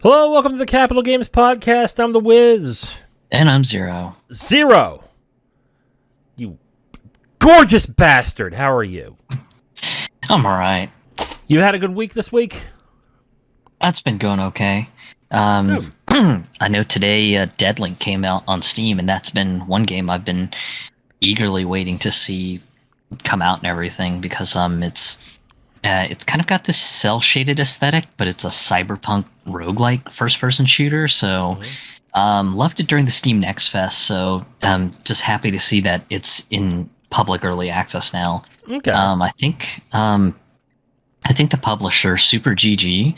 Hello, welcome to the Capital Games Podcast. I'm the Wiz. And I'm Zero. Zero! You gorgeous bastard. How are you? I'm alright. You had a good week this week? That's been going okay. I know today Deadlink came out on Steam, and that's been one game I've been eagerly waiting to see come out and everything, because it's kind of got this cel-shaded aesthetic, but it's a cyberpunk roguelike first-person shooter, so loved it during the Steam Next Fest, so I'm just happy to see that it's in public early access now. Okay. I think the publisher, Super GG,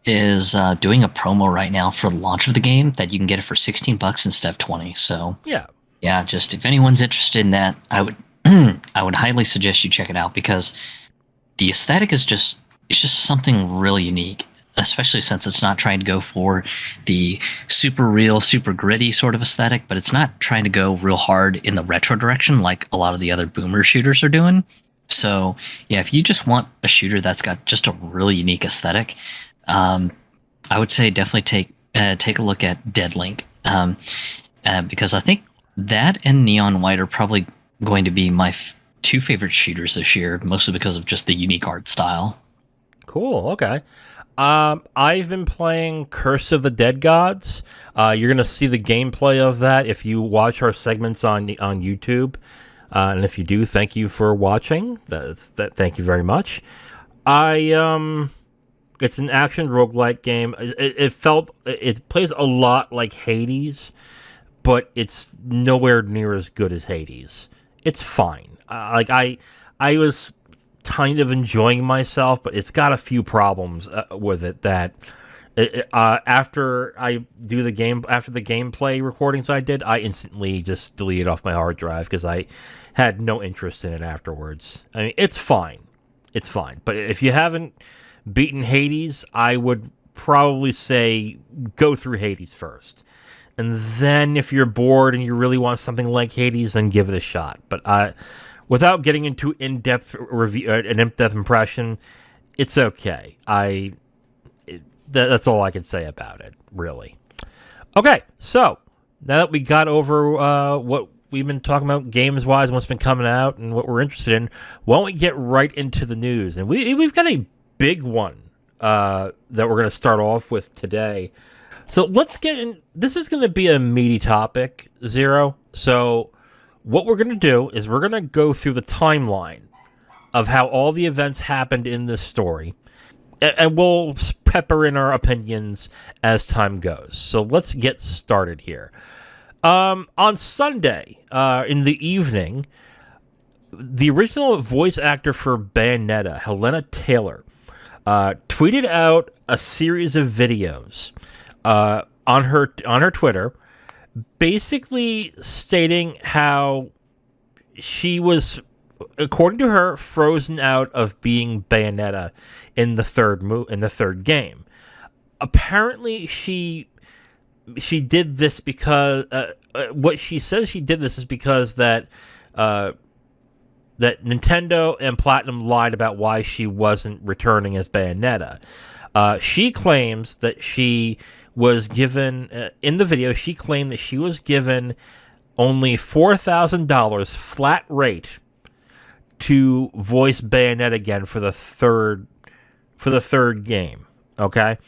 is doing a promo right now for the launch of the game that you can get it for $16 instead of $20. So yeah, just if anyone's interested in that, I would I would highly suggest you check it out, because the aesthetic is just something really unique, especially since it's not trying to go for the super real, super gritty sort of aesthetic, but it's not trying to go real hard in the retro direction like a lot of the other boomer shooters are doing. So yeah, if you just want a shooter that's got just a really unique aesthetic, I would say definitely take a look at Deadlink, because I think that and Neon White are probably going to be my two favorite shooters this year, mostly because of just the unique art style. Cool, okay. I've been playing Curse of the Dead Gods. You're going to see the gameplay of that if you watch our segments on YouTube. And if you do, thank you for watching. Thank you very much. It's an action roguelike game. It plays a lot like Hades, but it's nowhere near as good as Hades. It's fine. I was kind of enjoying myself, but it's got a few problems with it that after the gameplay recordings I did, I instantly just deleted off my hard drive because I had no interest in it afterwards. I mean, it's fine. It's fine. But if you haven't beaten Hades, I would probably say go through Hades first. And then if you're bored and you really want something like Hades, then give it a shot. But without getting into in-depth review, an in-depth impression, it's okay. That's all I can say about it, really. Okay, so now that we got over what we've been talking about games-wise and what's been coming out and what we're interested in, why don't we get right into the news? And we've got a big one that we're going to start off with today. So let's get in. This is going to be a meaty topic, Zero. So what we're going to do is we're going to go through the timeline of how all the events happened in this story, and we'll pepper in our opinions as time goes. So let's get started here. On Sunday, in the evening, the original voice actor for Bayonetta, Helena Taylor, tweeted out a series of videos on her Twitter, basically stating how she was, according to her, frozen out of being Bayonetta in the third game. Apparently, she did this because what she says she did this is because that Nintendo and Platinum lied about why she wasn't returning as Bayonetta. She claims that she was given, in the video, she claimed that she was given only $4,000 flat rate to voice Bayonetta again for the third game. Okay?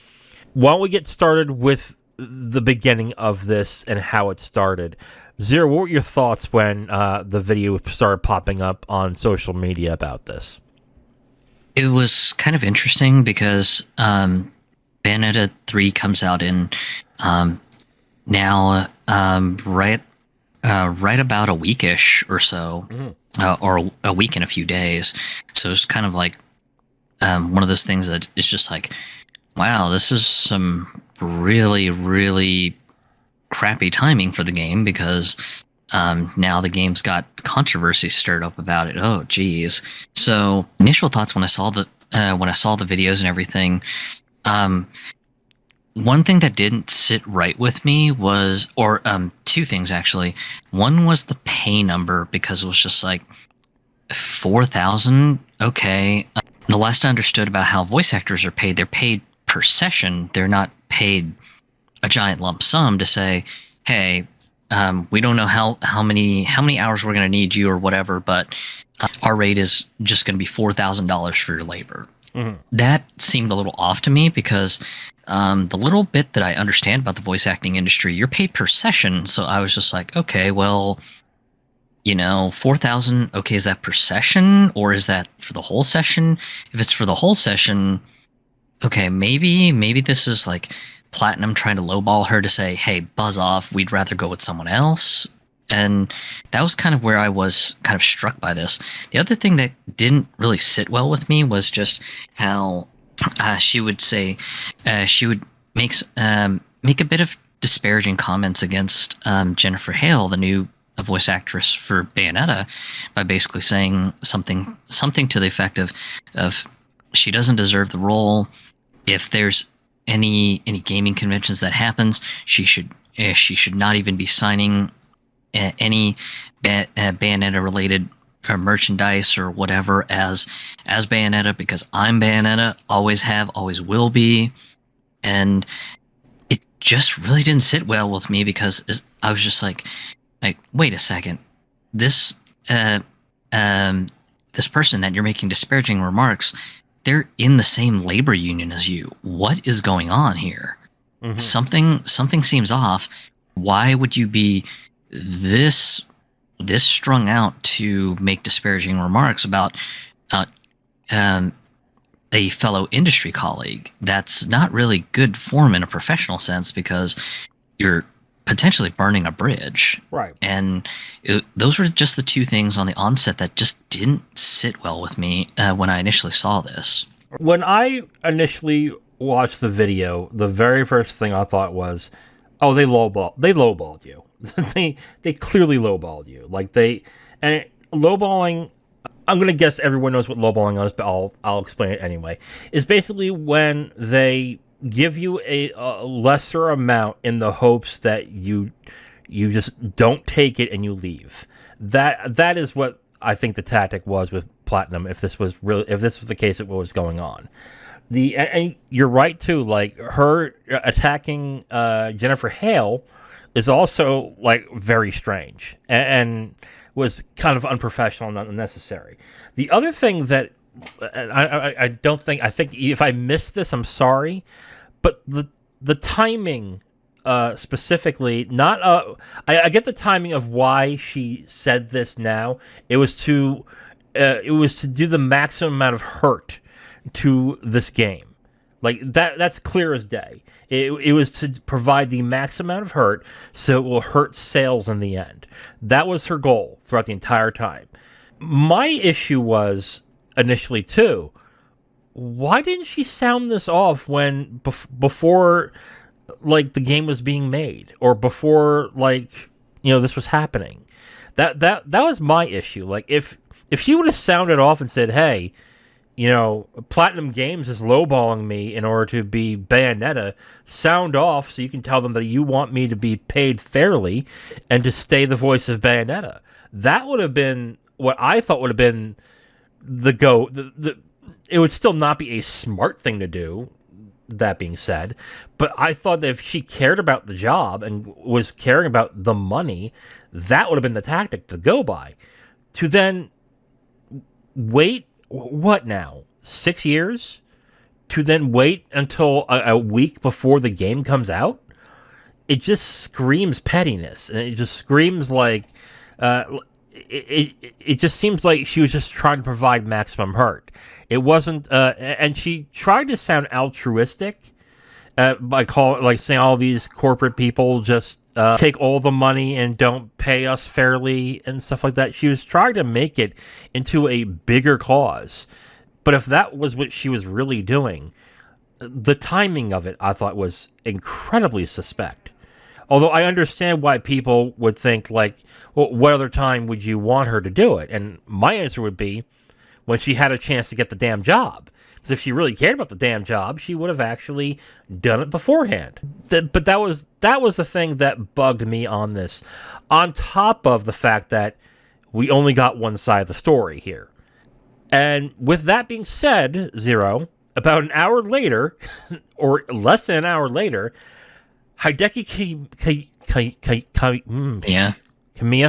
Why don't we get started with the beginning of this and how it started? Zero, what were your thoughts when the video started popping up on social media about this? It was kind of interesting because Bayonetta 3 comes out in now right about a weekish or so, or a week and a few days. So it's kind of like one of those things that is just like, wow, this is some really, really crappy timing for the game, because now the game's got controversy stirred up about it. Oh, geez. So initial thoughts when I saw the videos and everything, one thing that didn't sit right with me was, or two things actually. One was the pay number, because it was just like 4,000. Okay. The last I understood about how voice actors are paid, they're paid per session. They're not paid a giant lump sum to say, hey, we don't know how many hours we're going to need you or whatever, but our rate is just going to be $4,000 for your labor. Mm-hmm. That seemed a little off to me because the little bit that I understand about the voice acting industry, you're paid per session. So I was just like, okay, well, 4,000. Okay, is that per session or is that for the whole session? If it's for the whole session, okay, maybe this is like Platinum trying to lowball her to say, hey, buzz off, we'd rather go with someone else. And that was kind of where I was kind of struck by this. The other thing that didn't really sit well with me was just how she would say, she would make a bit of disparaging comments against Jennifer Hale, the new voice actress for Bayonetta, by basically saying something to the effect of she doesn't deserve the role. If there's any gaming conventions that happens, she should not even be signing any Bayonetta related merchandise or whatever as Bayonetta, because I'm Bayonetta, always have, always will be. And it just really didn't sit well with me because I was just like, wait a second, this person that you're making disparaging remarks, they're in the same labor union as you. What is going on here? Mm-hmm. Something seems off. Why would you be this strung out to make disparaging remarks about a fellow industry colleague? That's not really good form in a professional sense because you're potentially burning a bridge. Right. And those were just the two things on the onset that just didn't sit well with me when I initially saw this. When I initially watched the video, the very first thing I thought was, oh, they lowballed you. they clearly lowballed you. And lowballing, I'm going to guess everyone knows what lowballing is, but I'll explain it anyway. Is basically when they give you a lesser amount in the hopes that you just don't take it and you leave. That is what I think the tactic was with Platinum. If this was the case of what was going on, and you're right too. Like her attacking Jennifer Hale is also like very strange and was kind of unprofessional and unnecessary. The other thing that I think if I missed this, I'm sorry. But the timing, specifically, I get the timing of why she said this now. It was to do the maximum amount of hurt to this game, like that's clear as day. It was to provide the maximum amount of hurt, so it will hurt sales in the end. That was her goal throughout the entire time. My issue was initially too, why didn't she sound this off when before like the game was being made or before this was happening? That was my issue. Like if she would have sounded off and said, hey, Platinum Games is lowballing me in order to be Bayonetta, sound off so you can tell them that you want me to be paid fairly and to stay the voice of Bayonetta. That would have been what I thought would have been the go. It would still not be a smart thing to do, that being said, but I thought that if she cared about the job and was caring about the money, that would have been the tactic to go by. To then wait, what now, 6 years? To then wait until a week before the game comes out? It just screams pettiness, and it just screams like... It just seems like she was just trying to provide maximum hurt. It wasn't, and she tried to sound altruistic by saying all these corporate people just take all the money and don't pay us fairly and stuff like that. She was trying to make it into a bigger cause. But if that was what she was really doing, the timing of it, I thought, was incredibly suspect. Although I understand why people would think, well, what other time would you want her to do it? And my answer would be when she had a chance to get the damn job. Because if she really cared about the damn job, she would have actually done it beforehand. But that was the thing that bugged me on this. On top of the fact that we only got one side of the story here. And with that being said, Zero, about an hour later, or less than an hour later, Hideki Kamiya,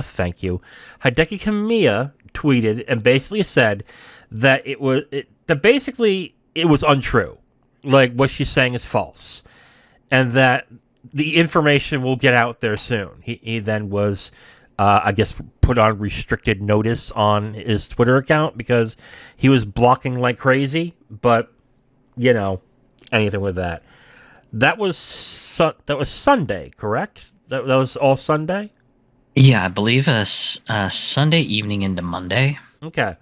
thank you. Hideki Kamiya tweeted and basically said that it was untrue. Like, what she's saying is false, and that the information will get out there soon. He then was, I guess, put on restricted notice on his Twitter account because he was blocking like crazy. But anything with that. That was Sunday, correct? That was all Sunday. Yeah, I believe Sunday evening into Monday. Okay,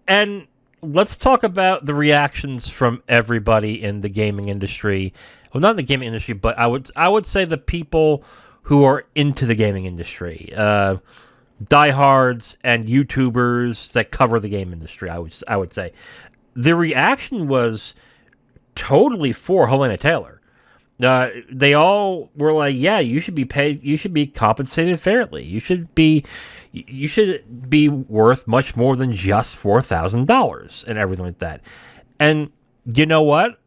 and let's talk about the reactions from everybody in the gaming industry. Well, not in the gaming industry, but I would say the people who are into the gaming industry, diehards and YouTubers that cover the game industry. I would say the reaction was totally for Helena Taylor. They all were like, "Yeah, you should be paid. You should be compensated fairly. You should be worth much more than just $4,000 and everything like that." And you know what?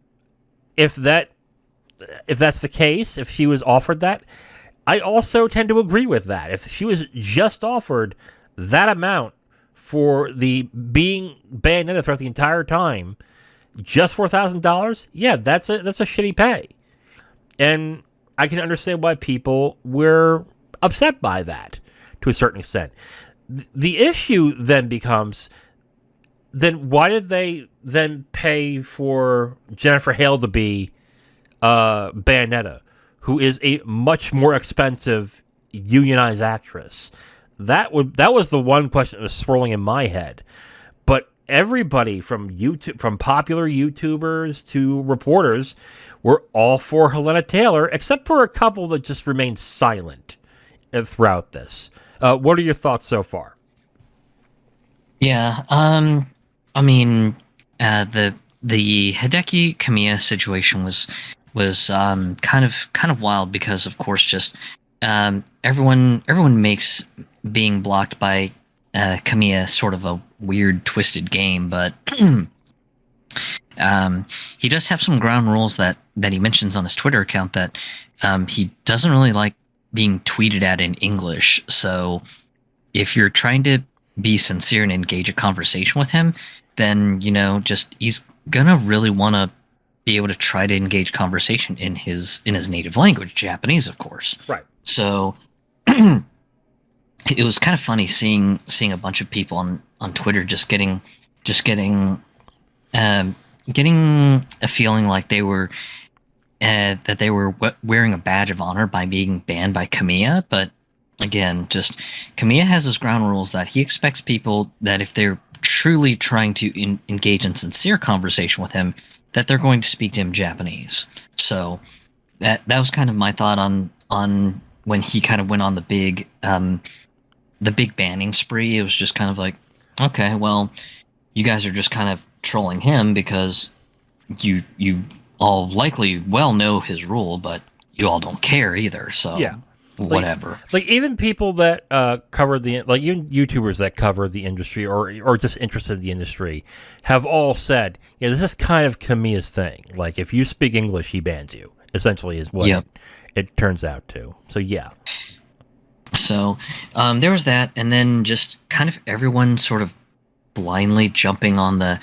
If that's the case, if she was offered that, I also tend to agree with that. If she was just offered that amount for being Bayonetta throughout the entire time, just $4,000, yeah, that's a shitty pay. And I can understand why people were upset by that to a certain extent. The issue then becomes, then why did they then pay for Jennifer Hale to be Bayonetta, who is a much more expensive unionized actress? That was the one question that was swirling in my head. But everybody from popular YouTubers to reporters were all for Helena Taylor, except for a couple that just remained silent throughout this. What are your thoughts so far? Yeah, I mean, the Hideki Kamiya situation was kind of wild because, of course, just everyone makes being blocked by Kamiya sort of a weird, twisted game, but he does have some ground rules that he mentions on his Twitter account that he doesn't really like being tweeted at in English. So if you're trying to be sincere and engage a conversation with him, then he's gonna really want to be able to try to engage conversation in his native language, Japanese, of course. Right. So it was kind of funny seeing a bunch of people on Twitter just getting a feeling like they were that they were wearing a badge of honor by being banned by Kamiya. But again, just Kamiya has his ground rules that he expects people that if they're truly trying to engage in sincere conversation with him, that they're going to speak to him Japanese. So that was kind of my thought on when he kind of went on the big banning spree. It was just kind of like, okay, well, you guys are just kind of trolling him because you all likely well know his rule, but you all don't care either. So yeah, whatever. Like even people that cover even YouTubers that cover the industry or just interested in the industry have all said, yeah, this is kind of Kamiya's thing. Like if you speak English, he bans you. Essentially, is what it turns out to. So yeah. So there was that, and then just kind of everyone sort of blindly jumping on the,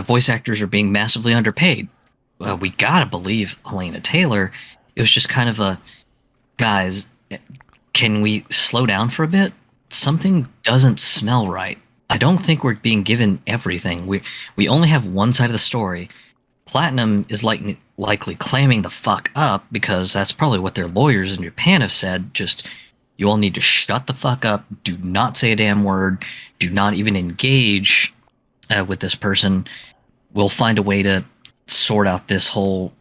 voice actors are being massively underpaid. Well, we gotta believe Helena Taylor. It was just kind of a, guys, can we slow down for a bit? Something doesn't smell right. I don't think we're being given everything. We only have one side of the story. Platinum is likely clamming the fuck up because that's probably what their lawyers in Japan have said. Just, you all need to shut the fuck up. Do not say a damn word. Do not even engage with this person. We'll find a way to sort out this whole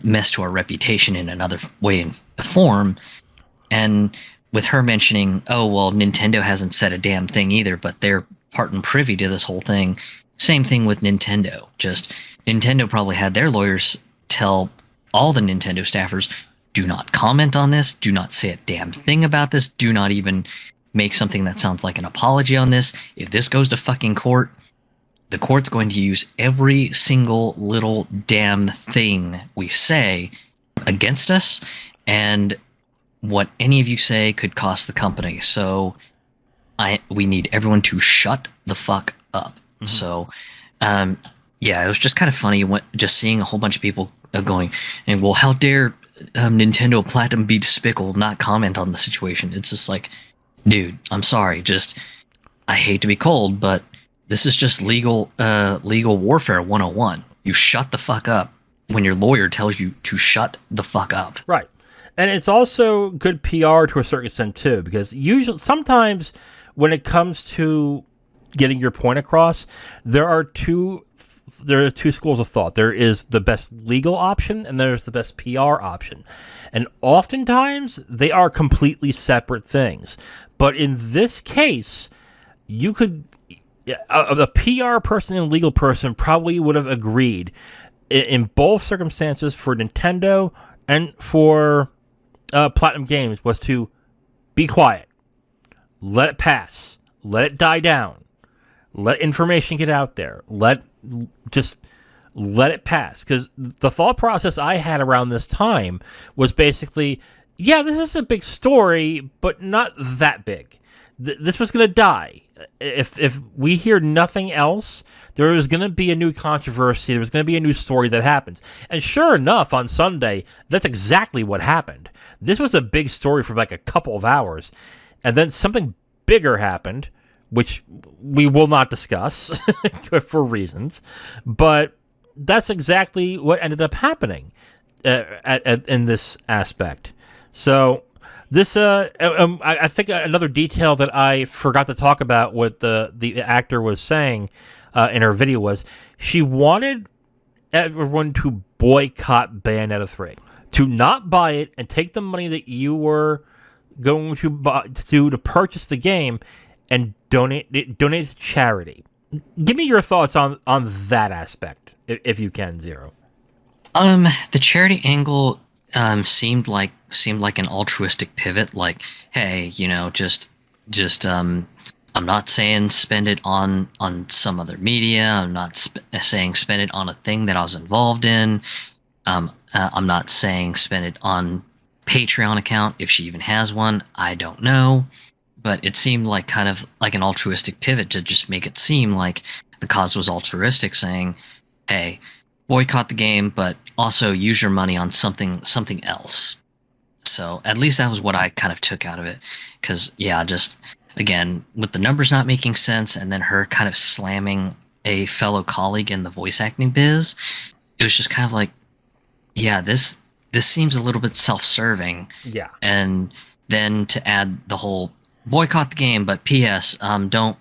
mess to our reputation in another way and form. And with her mentioning, oh, well, Nintendo hasn't said a damn thing either, but they're part and privy to this whole thing. Same thing with Nintendo. Just Nintendo probably had their lawyers tell all the Nintendo staffers, do not comment on this. Do not say a damn thing about this. Do not even make something that sounds like an apology on this. If this goes to fucking court, the court's going to use every single little damn thing we say against us, and what any of you say could cost the company. So we need everyone to shut the fuck up. Mm-hmm. So, yeah, it was just kind of funny just seeing a whole bunch of people going, and well, how dare Nintendo Platinum be despicable, not comment on the situation. It's just like, dude, I'm sorry. Just, I hate to be cold, but this is just legal warfare 101. You shut the fuck up when your lawyer tells you to shut the fuck up. Right. And it's also good PR to a certain extent too, because sometimes when it comes to getting your point across, there are two schools of thought. There is the best legal option and there's the best PR option. And oftentimes they are completely separate things. But in this case, you could, a PR person and legal person probably would have agreed in both circumstances for Nintendo and for Platinum Games was to be quiet, let it pass, let it die down, let information get out there, just let it pass. Because the thought process I had around this time was basically, yeah, this is a big story, but not that big. This was going to die. If we hear nothing else, there is going to be a new controversy. There's going to be a new story that happens. And sure enough, on Sunday, that's exactly what happened. This was a big story for like a couple of hours. And then something bigger happened, which we will not discuss for reasons. But that's exactly what ended up happening in this aspect. So this, I think another detail that I forgot to talk about what the actor was saying in her video was she wanted everyone to boycott Bayonetta 3, to not buy it and take the money that you were going to buy to purchase the game and donate it to charity. Give me your thoughts on that aspect, if you can, Zero. The charity angle seemed like an altruistic pivot. Like, hey, I'm not saying spend it on some other media. I'm not saying spend it on a thing that I was involved in. I'm not saying spend it on Patreon account if she even has one. I don't know, but it seemed like kind of like an altruistic pivot to just make it seem like the cause was altruistic, saying, hey, boycott the game, but also use your money on something else. So at least that was what I kind of took out of it. Because, yeah, just, again, with the numbers not making sense and then her kind of slamming a fellow colleague in the voice acting biz, it was just kind of like, yeah, this seems a little bit self-serving. Yeah. And then to add the whole boycott the game, but P.S. Don't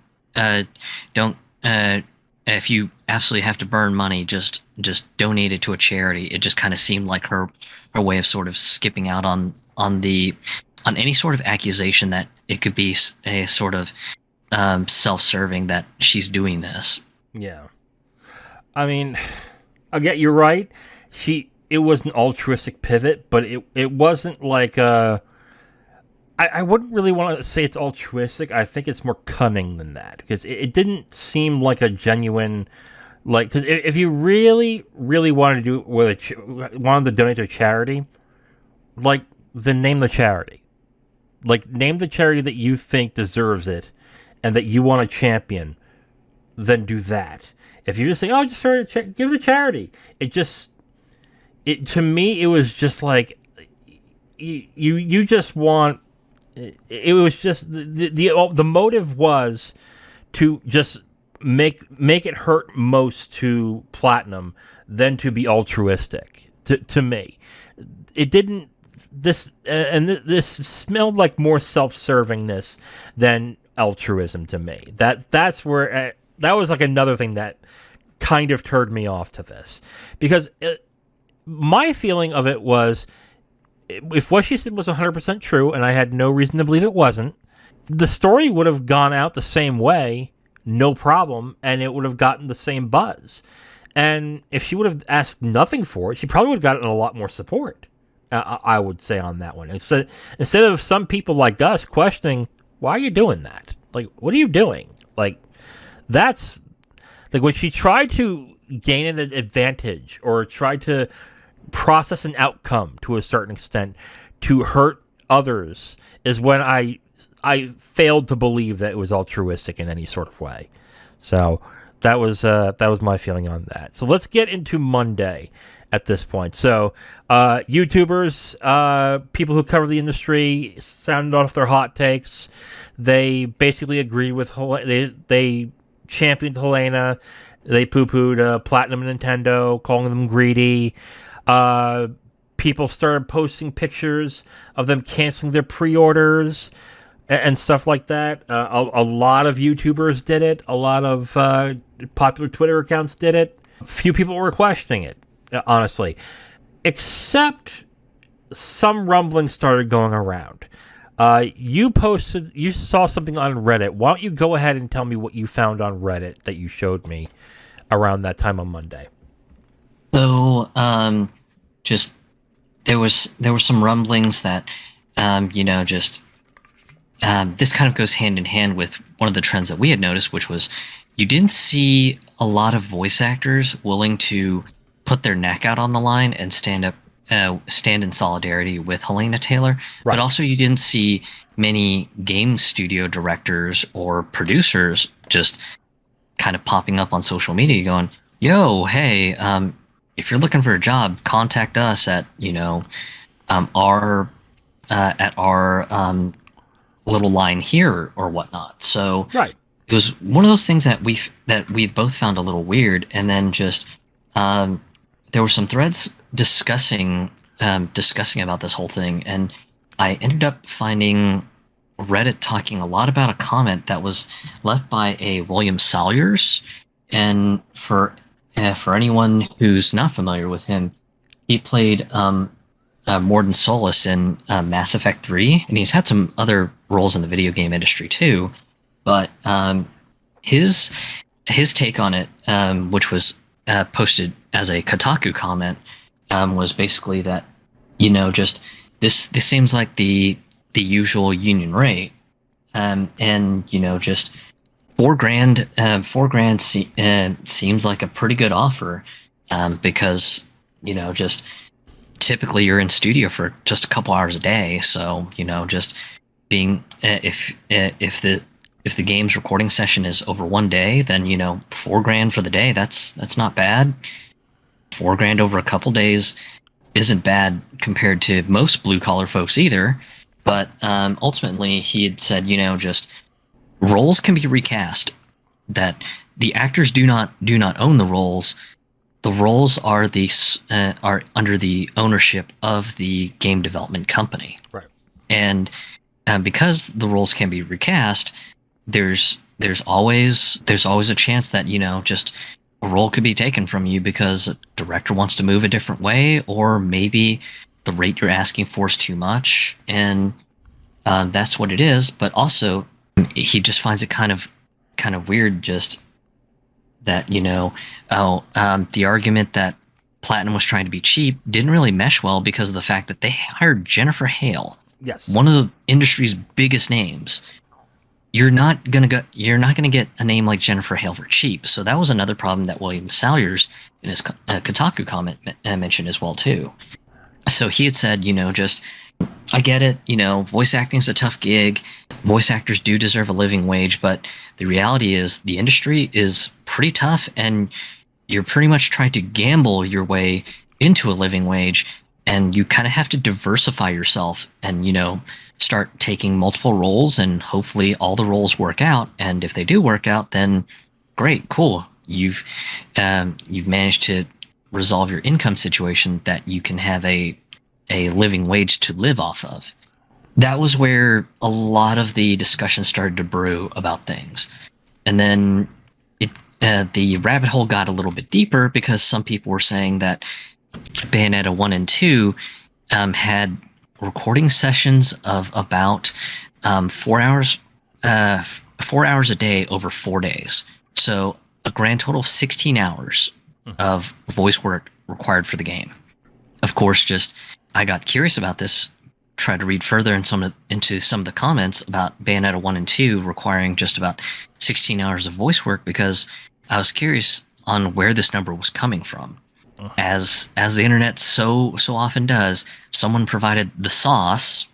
if you absolutely have to burn money, just donate it to a charity. It just kind of seemed like her way of sort of skipping out on any sort of accusation that it could be a sort of self-serving that she's doing this. Yeah. I mean, again, you're right. It was an altruistic pivot, but it wasn't like I wouldn't really want to say it's altruistic. I think it's more cunning than that, because it didn't seem like a genuine, like, because if you really, really wanted to do wanted to donate to a charity, like, then name the charity. Like, name the charity that you think deserves it and that you want to champion, then do that. If you just say, oh, just give the charity, to me, it was just like, you just want. It was just the motive was to just make it hurt most to Platinum than to be altruistic to me. It didn't. This smelled like more self-servingness than altruism to me. That's where that was like another thing that kind of turned me off to this, because my feeling of it was, if what she said was 100% true, and I had no reason to believe it wasn't, the story would have gone out the same way, no problem, and it would have gotten the same buzz. And if she would have asked nothing for it, she probably would have gotten a lot more support, I would say, on that one. Instead of some people like us questioning, why are you doing that? Like, what are you doing? Like, that's Like when she tried to gain an advantage or tried to process an outcome to a certain extent to hurt others is when I failed to believe that it was altruistic in any sort of way. So that was my feeling on that. So let's get into Monday at this point. So YouTubers, people who cover the industry, sounded off their hot takes. They basically agreed with they championed Helena. They poo-pooed Platinum and Nintendo, calling them greedy. People started posting pictures of them canceling their pre-orders and stuff like that. A lot of YouTubers did it. A lot of popular Twitter accounts did it. Few people were questioning it, honestly. Except some rumblings started going around. You saw something on Reddit. Why don't you go ahead and tell me what you found on Reddit that you showed me around that time on Monday? So, just there was some rumblings that, this kind of goes hand in hand with one of the trends that we had noticed, which was you didn't see a lot of voice actors willing to put their neck out on the line and stand in solidarity with Helena Taylor. Right. But also you didn't see many game studio directors or producers just kind of popping up on social media going, yo, hey, if you're looking for a job, contact us at, our little line here or whatnot. So right. It was one of those things that we both found a little weird. And then just, there were some threads discussing about this whole thing, and I ended up finding Reddit talking a lot about a comment that was left by a William Salyers. And for anyone who's not familiar with him, he played Morden Solus in Mass Effect 3, and he's had some other roles in the video game industry too. But his take on it, which was posted as a Kotaku comment, was basically that, just this seems like the usual union rate, and just $4,000 seems like a pretty good offer, because just typically you're in studio for just a couple hours a day, so just being if the game's recording session is over one day, then $4,000 for the day, that's not bad. $4,000 over a couple days isn't bad compared to most blue collar folks either. But ultimately, he had said, just roles can be recast. That the actors do not own the roles. The roles are are under the ownership of the game development company. Right. And because the roles can be recast, there's always a chance that just a role could be taken from you because a director wants to move a different way, or maybe the rate you're asking for is too much, and that's what it is. But also, he just finds it kind of weird, just that the argument that Platinum was trying to be cheap didn't really mesh well because of the fact that they hired Jennifer Hale, yes, one of the industry's biggest names. You're not gonna get a name like Jennifer Hale for cheap. So that was another problem that William Salyers in his Kotaku comment mentioned as well too. So he had said, just, I get it, voice acting is a tough gig. Voice actors do deserve a living wage, but the reality is the industry is pretty tough, and you're pretty much trying to gamble your way into a living wage, and you kind of have to diversify yourself and start taking multiple roles, and hopefully all the roles work out. And if they do work out, then great, cool. You've managed to resolve your income situation that you can have a living wage to live off of. That was where a lot of the discussion started to brew about things. And then the rabbit hole got a little bit deeper because some people were saying that Bayonetta 1 and 2 had recording sessions of about 4 hours a day over 4 days. So a grand total of 16 hours of voice work required for the game. Of course, I got curious about this, tried to read further into some of the comments about Bayonetta 1 and 2 requiring just about 16 hours of voice work, because I was curious on where this number was coming from. As the internet so often does, someone provided the sauce,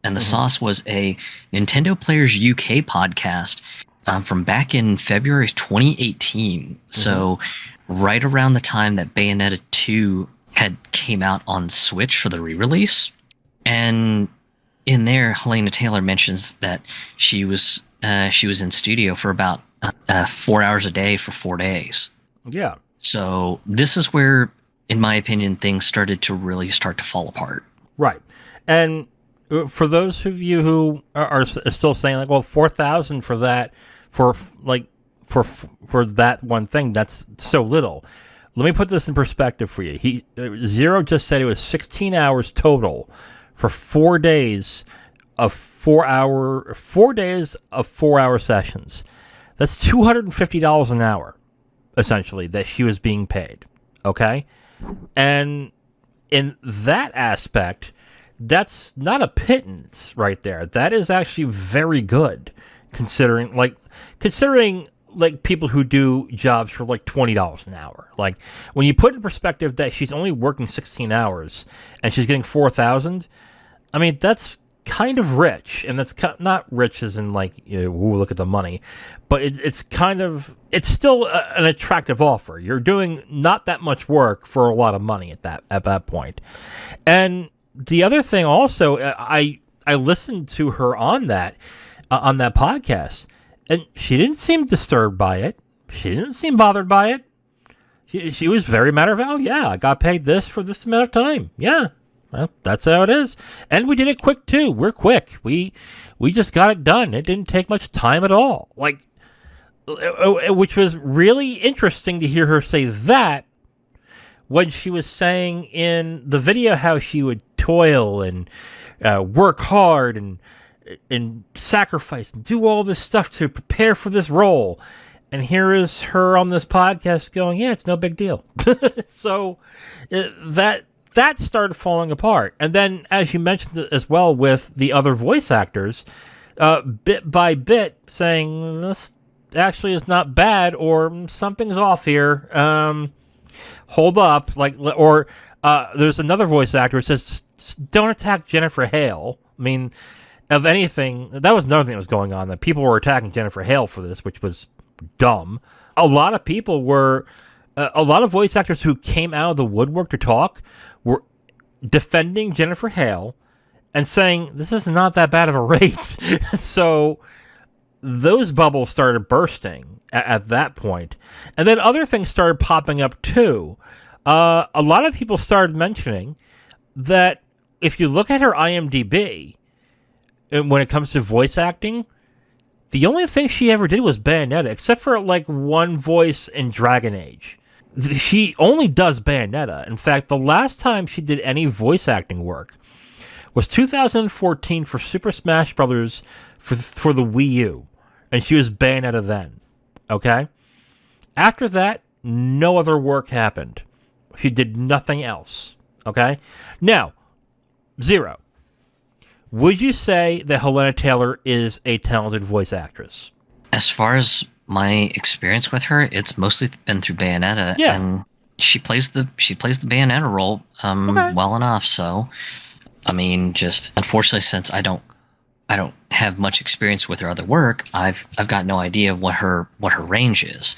and the sauce was a Nintendo Players UK podcast from back in February 2018. So right around the time that Bayonetta 2 had came out on Switch for the re-release. And in there, Helena Taylor mentions that she was in studio for about 4 hours a day for 4 days. Yeah. So this is where, in my opinion, things started to really start to fall apart. Right. And for those of you who are still saying, like, well, 4,000 for that, for that one thing, that's so little. Let me put this in perspective for you. Zero just said it was 16 hours total for 4 days of 4 days of 4 hour sessions. That's $250 an hour, essentially, that she was being paid. Okay? And in that aspect, that's not a pittance right there. That is actually very good, considering people who do jobs for like $20 an hour. Like, when you put in perspective that she's only working 16 hours and she's getting 4,000, I mean, that's kind of rich, and that's not rich as in like, ooh, look at the money, but it's still an attractive offer. You're doing not that much work for a lot of money at that point. And the other thing also, I listened to her on that podcast, and she didn't seem disturbed by it. She didn't seem bothered by it. She was very matter of fact. Oh yeah, I got paid this for this amount of time. Yeah. Well, that's how it is. And we did it quick, too. We're quick. We just got it done. It didn't take much time at all. Like, which was really interesting to hear her say that when she was saying in the video how she would toil and work hard and sacrifice and do all this stuff to prepare for this role. And here is her on this podcast going, yeah, it's no big deal. So that started falling apart. And then, as you mentioned as well with the other voice actors, bit by bit saying, this actually is not bad, or something's off here. Hold up. There's another voice actor who says, don't attack Jennifer Hale. I mean, of anything, that was another thing that was going on, that people were attacking Jennifer Hale for this, which was dumb. A lot of people were... a lot of voice actors who came out of the woodwork to talk were defending Jennifer Hale and saying, this is not that bad of a rate. So those bubbles started bursting at that point. And then other things started popping up too. A lot of people started mentioning that if you look at her IMDb, when it comes to voice acting, the only thing she ever did was Bayonetta, except for like one voice in Dragon Age. She only does Bayonetta. In fact, the last time she did any voice acting work was 2014 for Super Smash Bros. For the Wii U. And she was Bayonetta then. Okay? After that, no other work happened. She did nothing else. Okay? Now, Zero. Would you say that Helena Taylor is a talented voice actress? As far as my experience with her, it's mostly been through Bayonetta, and she plays the Bayonetta role well enough. So, I mean, just unfortunately, since I don't have much experience with her other work, I've got no idea what her range is.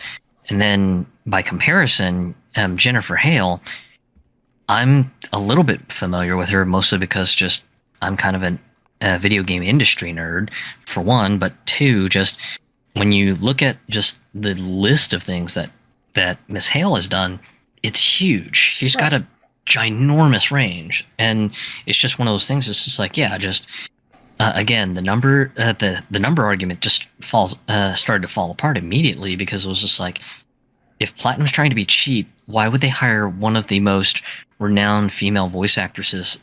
And then by comparison, Jennifer Hale, I'm a little bit familiar with her, mostly because just I'm kind of a video game industry nerd, for one, but two, just when you look at just the list of things that Miss Hale has done, it's huge. She's got a ginormous range, and it's just one of those things. It's just like, again, the number argument just started to fall apart immediately, because it was just like, if Platinum's trying to be cheap, why would they hire one of the most renowned female voice actresses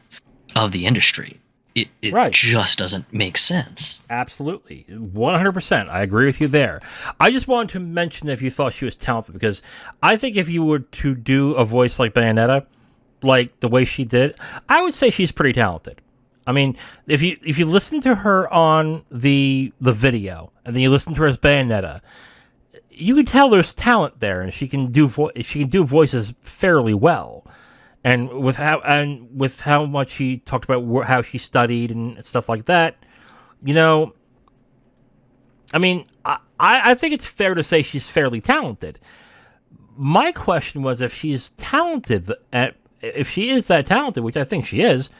of the industry? It just doesn't make sense. Absolutely. 100%. I agree with you there. I just wanted to mention if you thought she was talented, because I think if you were to do a voice like Bayonetta, like the way she did it, I would say she's pretty talented. I mean, if you listen to her on the video, and then you listen to her as Bayonetta, you can tell there's talent there, and she can do voices fairly well. And with how much she talked about how she studied and stuff like that, I mean, I think it's fair to say she's fairly talented. My question was, if she's talented, if she is that talented, which I think she is,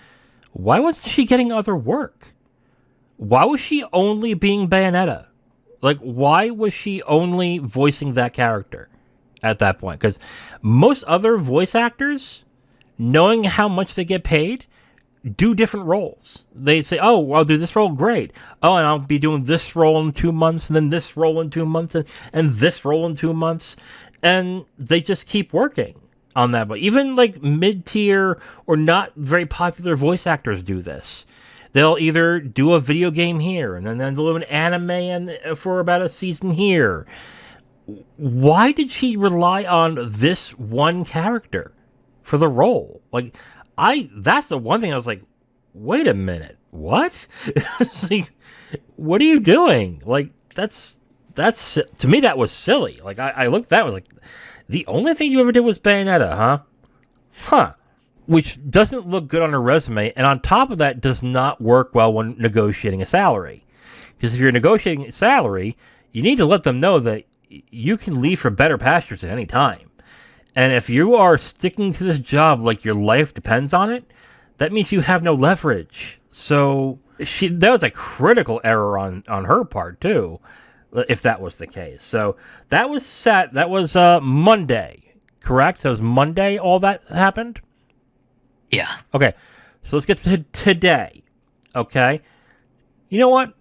why wasn't she getting other work? Why was she only being Bayonetta? Like, why was she only voicing that character at that point? Because most other voice actors, knowing how much they get paid, do different roles. They say, oh, I'll do this role, great. Oh, and I'll be doing this role in 2 months, and then this role in 2 months, and this role in 2 months. And they just keep working on that. But even like mid-tier or not very popular voice actors do this. They'll either do a video game here, and then they'll do an anime for about a season here. Why did she rely on this one character for the role? Like, that's the one thing I was like, wait a minute, what? It's like, what are you doing? Like, that's to me, that was silly. Like, I looked at that, was like, the only thing you ever did was Bayonetta, huh? Huh. Which doesn't look good on her resume, and on top of that, does not work well when negotiating a salary. Because if you're negotiating a salary, you need to let them know that you can leave for better pastures at any time. And if you are sticking to this job like your life depends on it, that means you have no leverage. So that was a critical error on her part, too, if that was the case. So that was set. That was Monday, correct? That was Monday all that happened? Yeah. Okay, so let's get to today, okay? You know what?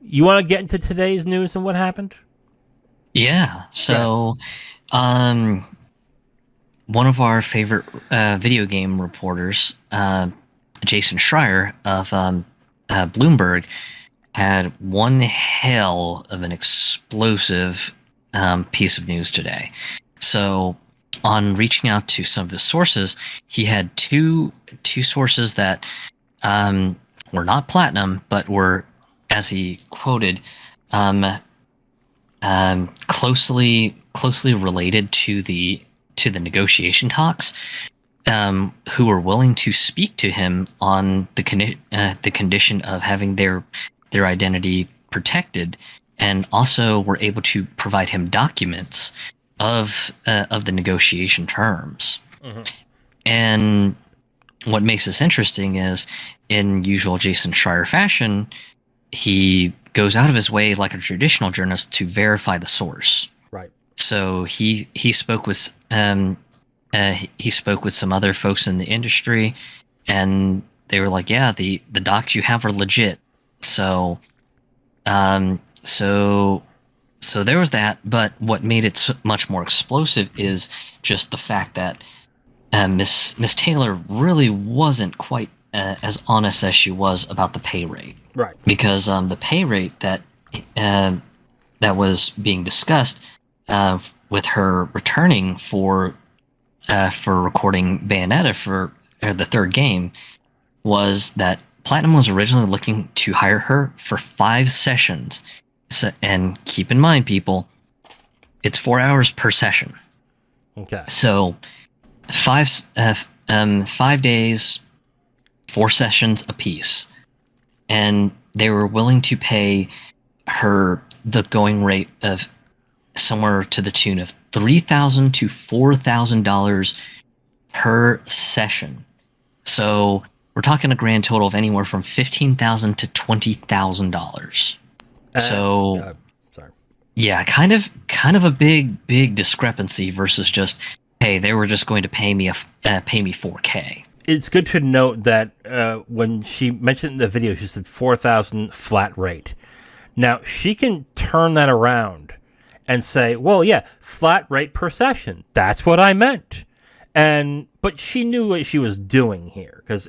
You want to get into today's news and what happened? Yeah, so one of our favorite video game reporters, Jason Schreier of Bloomberg, had one hell of an explosive piece of news today. So on reaching out to some of his sources, he had two sources that were not platinum, but were, as he quoted, closely related to the negotiation talks, who were willing to speak to him on the condition of having their identity protected, and also were able to provide him documents of the negotiation terms. Mm-hmm. And what makes this interesting is, in usual Jason Schreier fashion, he goes out of his way, like a traditional journalist, to verify the source. Right. So he spoke with some other folks in the industry, and they were like, "Yeah, the docs you have are legit." So there was that, but what made it much more explosive is just the fact that Miss Taylor really wasn't quite as honest as she was about the pay rate. Right. Because the pay rate that was being discussed with her returning for recording Bayonetta for the third game was that Platinum was originally looking to hire her for 5 sessions. So, and keep in mind, people, it's 4 hours per session. Okay. So 5 days, 4 sessions apiece, and they were willing to pay her the going rate of somewhere to the tune of $3,000 to $4,000 per session. So we're talking a grand total of anywhere from $15,000 to $20,000. So, sorry. Yeah, kind of a big discrepancy versus just, hey, they were just going to pay me $4K. It's good to note that when she mentioned in the video, she said 4,000 flat rate. Now she can turn that around and say, well, yeah, flat rate per session. That's what I meant. But she knew what she was doing here, because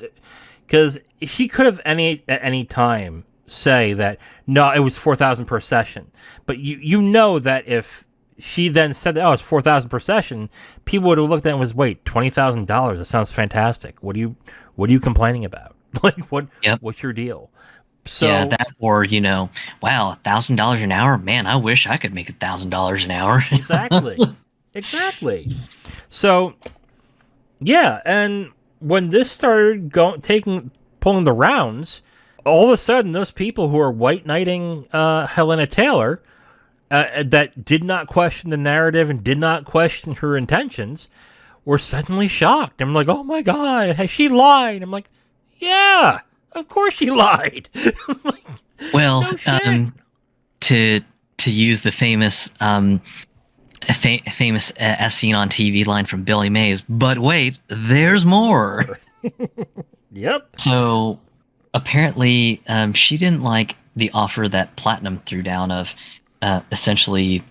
she could have at any time say that, no, it was 4,000 per session. But you know that if she then said that, oh, it's 4,000 per session, people would have looked at it and was, wait, $20,000? That sounds fantastic. What are you complaining about? Like, what's your deal? So yeah, that or wow, $1,000 an hour. Man, I wish I could make $1,000 an hour. Exactly. So yeah, and when this started pulling the rounds, all of a sudden those people who are white knighting Helena Taylor that did not question the narrative and did not question her intentions were suddenly shocked. I'm like, oh my God, has she lied? I'm like, yeah, of course she lied. Like, well, no to use the famous as seen on TV line from Billy Mays, but wait, there's more. Yep. So apparently, she didn't like the offer that Platinum threw down of essentially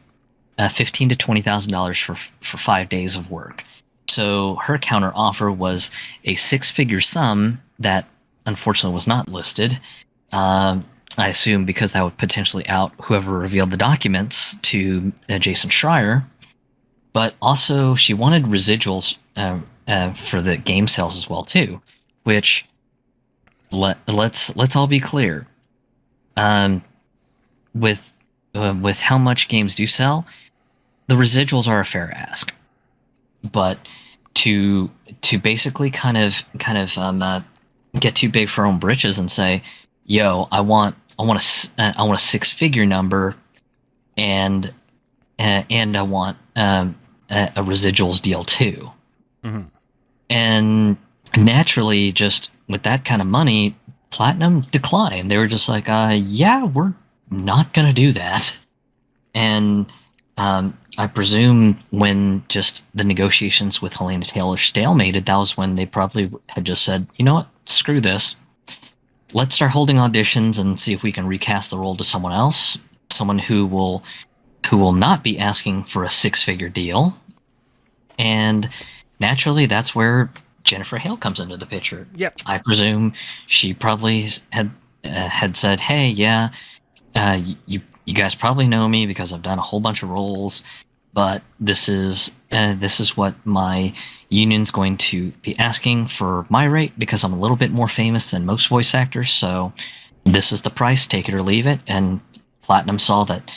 $15,000 to $20,000 for 5 days of work. So her counter offer was a six-figure sum that unfortunately was not listed. I assume because that would potentially out whoever revealed the documents to Jason Schreier. But also, she wanted residuals for the game sales as well too, which let's all be clear. With how much games do sell, the residuals are a fair ask. But to basically kind of get too big for our own britches and say, "Yo, I want a six-figure number, and I want a residuals deal too." Mm-hmm. And naturally, just with that kind of money, Platinum declined. They were just like, "Yeah, we're not gonna do that." And I presume when just the negotiations with Helena Taylor stalemated, that was when they probably had just said, "You know what? Screw this. Let's start holding auditions and see if we can recast the role to someone else, someone who will not be asking for a six-figure deal." And naturally, that's where Jennifer Hale comes into the picture. Yep. I presume she probably had said, "Hey, yeah, you guys probably know me because I've done a whole bunch of roles, but this is what my union's going to be asking for my rate because I'm a little bit more famous than most voice actors. So this is the price, take it or leave it." And Platinum saw that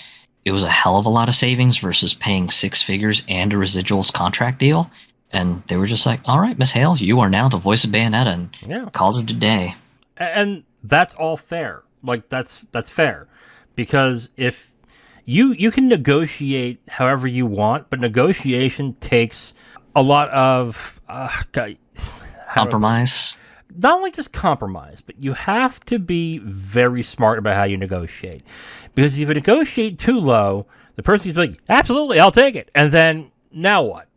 it was a hell of a lot of savings versus paying six figures and a residuals contract deal. And they were just like, "All right, Miss Hale, you are now the voice of Bayonetta," and called it a day. And that's all fair. Like that's fair. Because if you can negotiate however you want, but negotiation takes a lot of compromise. Not only just compromise, but you have to be very smart about how you negotiate. Because if you negotiate too low, the person's like, "Absolutely, I'll take it." And then, now what?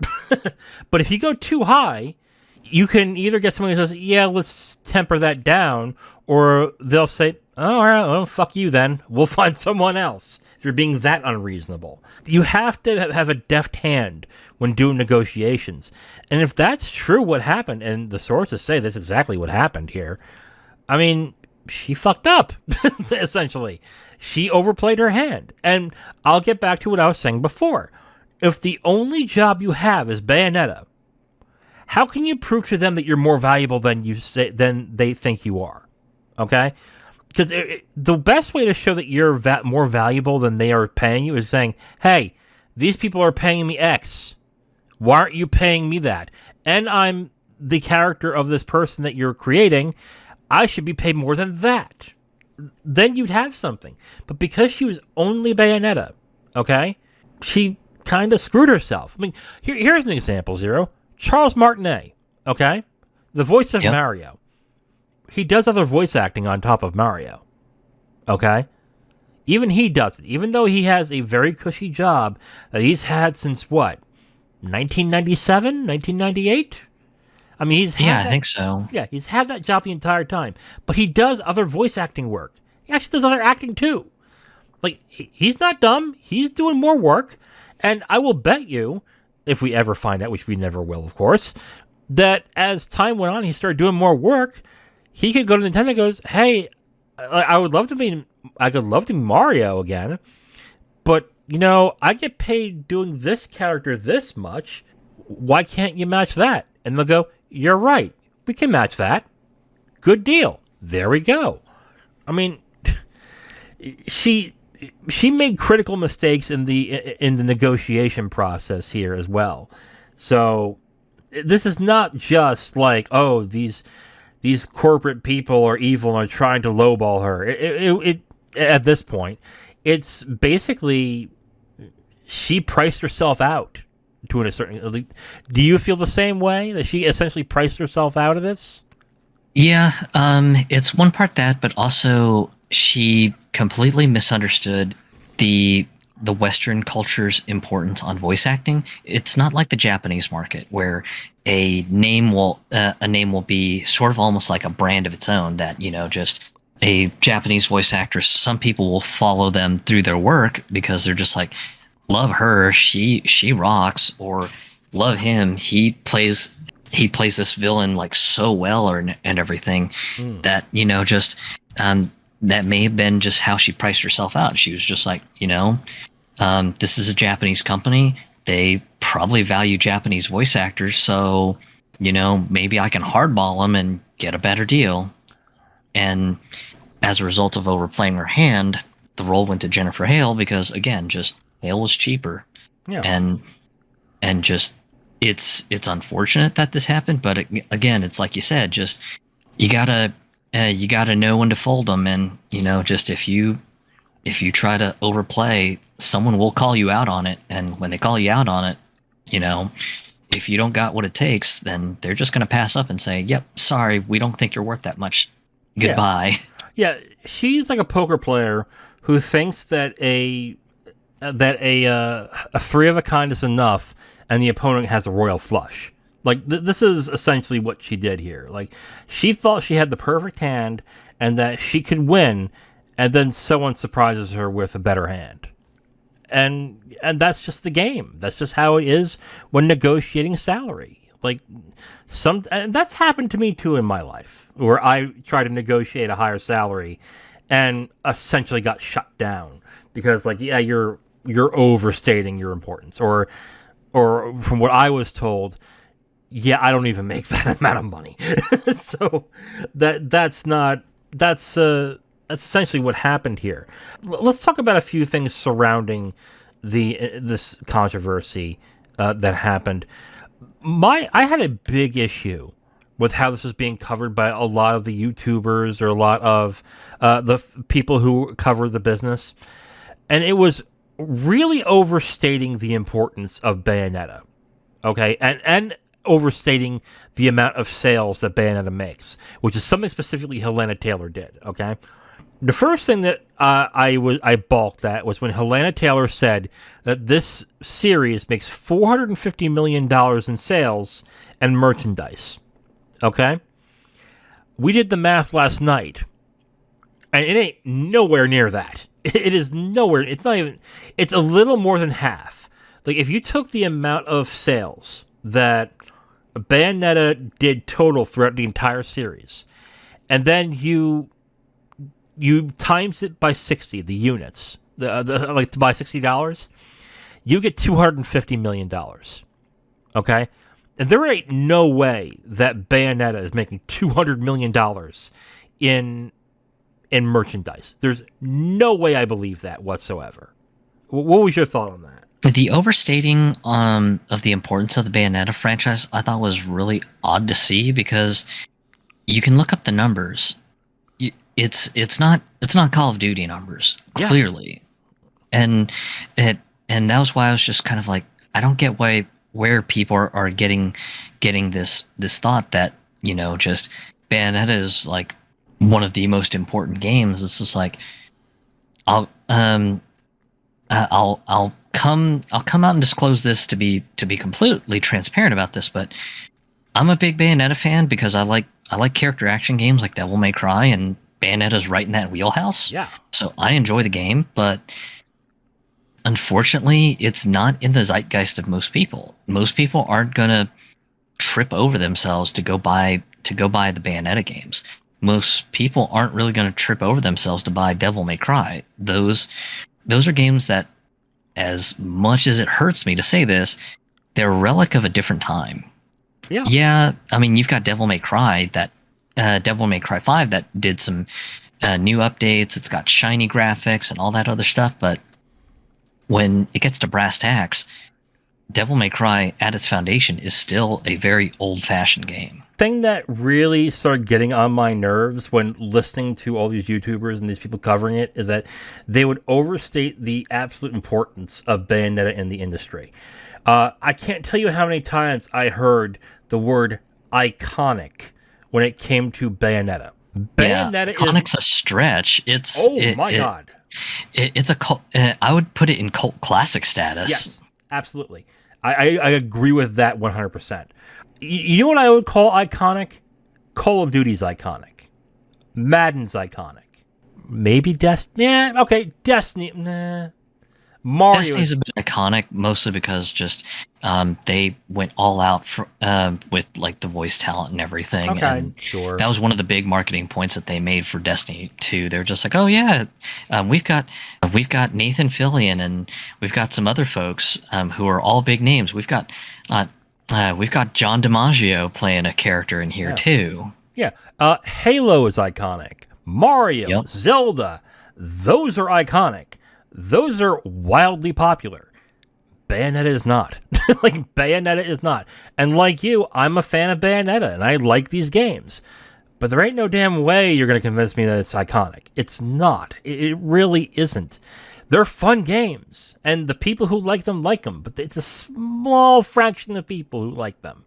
But if you go too high, you can either get someone who says, "Yeah, let's temper that down," or they'll say, "Oh, all right, well, fuck you then. We'll find someone else," if you're being that unreasonable. You have to have a deft hand when doing negotiations. And if that's true what happened, and the sources say that's exactly what happened here, I mean, she fucked up, essentially. She overplayed her hand. And I'll get back to what I was saying before. If the only job you have is Bayonetta, how can you prove to them that you're more valuable than they think you are? Okay? Because the best way to show that you're more valuable than they are paying you is saying, "Hey, these people are paying me X. Why aren't you paying me that? And I'm the character of this person that you're creating. I should be paid more than that." Then you'd have something. But because she was only Bayonetta, okay, she kind of screwed herself. I mean, here's an example, Zero. Charles Martinet, okay, the voice of Mario. He does other voice acting on top of Mario. Okay? Even he does it. Even though he has a very cushy job that he's had since what? 1997? 1998? I mean, he's had I think so. Yeah, he's had that job the entire time. But he does other voice acting work. He actually does other acting too. Like, he's not dumb. He's doing more work. And I will bet you, if we ever find out, which we never will, of course, that as time went on, he started doing more work. He could go to Nintendo and goes, "Hey, I could love to be Mario again, but I get paid doing this character this much. Why can't you match that?" And they'll go, "You're right. We can match that. Good deal. There we go." I mean, she made critical mistakes in the negotiation process here as well. So this is not just like, oh, these corporate people are evil and are trying to lowball her. It at this point, it's basically she priced herself out to a certain. Do you feel the same way, that she essentially priced herself out of this? Yeah, it's one part that, but also she completely misunderstood the Western culture's importance on voice acting. It's not like the Japanese market where a name will be sort of almost like a brand of its own, that, you know, just a Japanese voice actress, some people will follow them through their work because they're just like, love her, she rocks, or love him, he plays this villain like so well, and everything, that, you know, just that may have been just how she priced herself out. She was just like, you know, this is a Japanese company, they probably value Japanese voice actors, so, you know, maybe I can hardball them and get a better deal. And as a result of overplaying her hand, the role went to Jennifer Hale because, again, just Hale was cheaper. Yeah. And just it's unfortunate that this happened, but again, it's like you said, just you gotta know when to fold them, and, you know, just if you try to overplay, someone will call you out on it, and when they call you out on it, you know, if you don't got what it takes, then they're just gonna pass up and say, "Yep, sorry, we don't think you're worth that much. Goodbye." Yeah, she's like a poker player who thinks that a three of a kind is enough, and the opponent has a royal flush. Like, this is essentially what she did here. Like, she thought she had the perfect hand and that she could win, and then someone surprises her with a better hand. And that's just the game. That's just how it is when negotiating salary. Like, and that's happened to me too in my life, where I tried to negotiate a higher salary and essentially got shut down because, like, yeah, you're overstating your importance, or from what I was told, yeah, I don't even make that amount of money. So that's essentially what happened here. Let's talk about a few things surrounding this controversy that happened. I had a big issue with how this was being covered by a lot of the YouTubers, or a lot of the people who cover the business, and it was really overstating the importance of Bayonetta, okay, and overstating the amount of sales that Bayonetta makes, which is something specifically Helena Taylor did, okay? The first thing that I balked at was when Helena Taylor said that this series makes $450 million in sales and merchandise, okay? We did the math last night, and it ain't nowhere near that. It is nowhere. It's not even. It's a little more than half. Like, if you took the amount of sales that Bayonetta did total throughout the entire series, and then you times it by 60, the units, like by $60, you get $250 million. Okay, and there ain't no way that Bayonetta is making $200 million in merchandise. There's no way I believe that whatsoever. What was your thought on that? The overstating of the importance of the Bayonetta franchise, I thought, was really odd to see, because you can look up the numbers. It's not Call of Duty numbers, clearly, and that was why I was just kind of like, I don't get where people are getting this thought that, you know, just Bayonetta is like one of the most important games. It's just like, I'll come out and disclose this to be completely transparent about this, but I'm a big Bayonetta fan because I like character action games like Devil May Cry, and Bayonetta's right in that wheelhouse. Yeah. So I enjoy the game, but unfortunately, it's not in the zeitgeist of most people. Most people aren't gonna trip over themselves to go buy the Bayonetta games. Most people aren't really going to trip over themselves to buy Devil May Cry. Those are games that, as much as it hurts me to say this, they're a relic of a different time. Yeah. I mean, you've got Devil May Cry 5 that did some new updates. It's got shiny graphics and all that other stuff. But when it gets to brass tacks, Devil May Cry at its foundation is still a very old-fashioned game. Thing that really started getting on my nerves when listening to all these YouTubers and these people covering it is that they would overstate the absolute importance of Bayonetta in the industry. I can't tell you how many times I heard the word iconic when it came to Bayonetta. Bayonetta iconic's a stretch. It's God. It's a cult. I would put it in cult classic status. Yes, absolutely. I agree with that 100%. You know what I would call iconic? Call of Duty's iconic. Madden's iconic. Maybe Destiny. Yeah, okay. Destiny. Nah. Mario. Destiny's a bit iconic, mostly because just they went all out with like the voice talent and everything. Okay, and sure. That was one of the big marketing points that they made for Destiny 2. They're just like, oh yeah, we've got Nathan Fillion and we've got some other folks who are all big names. We've got John DiMaggio playing a character in here too. Yeah, Halo is iconic. Mario, Zelda, those are iconic. Those are wildly popular. Bayonetta is not. Bayonetta is not. And like you, I'm a fan of Bayonetta, and I like these games. But there ain't no damn way you're going to convince me that it's iconic. It's not. It really isn't. They're fun games, and the people who like them, but it's a small fraction of people who like them.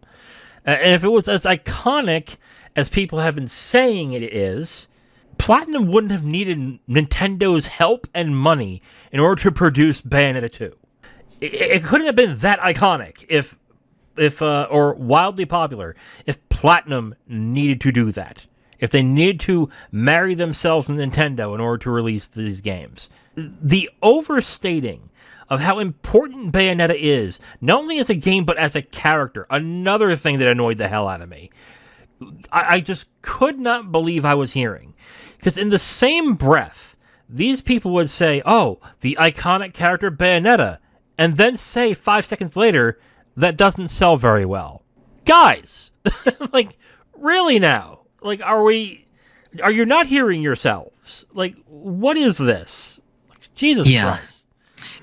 And if it was as iconic as people have been saying it is, Platinum wouldn't have needed Nintendo's help and money in order to produce Bayonetta 2. It couldn't have been that iconic if or wildly popular if Platinum needed to do that. If they needed to marry themselves with Nintendo in order to release these games. The overstating of how important Bayonetta is, not only as a game but as a character, another thing that annoyed the hell out of me. I just could not believe I was hearing. Because in the same breath, these people would say, oh, the iconic character Bayonetta, and then say 5 seconds later, that doesn't sell very well. Guys! Really now? Are you not hearing yourselves? What is this? Jesus Christ.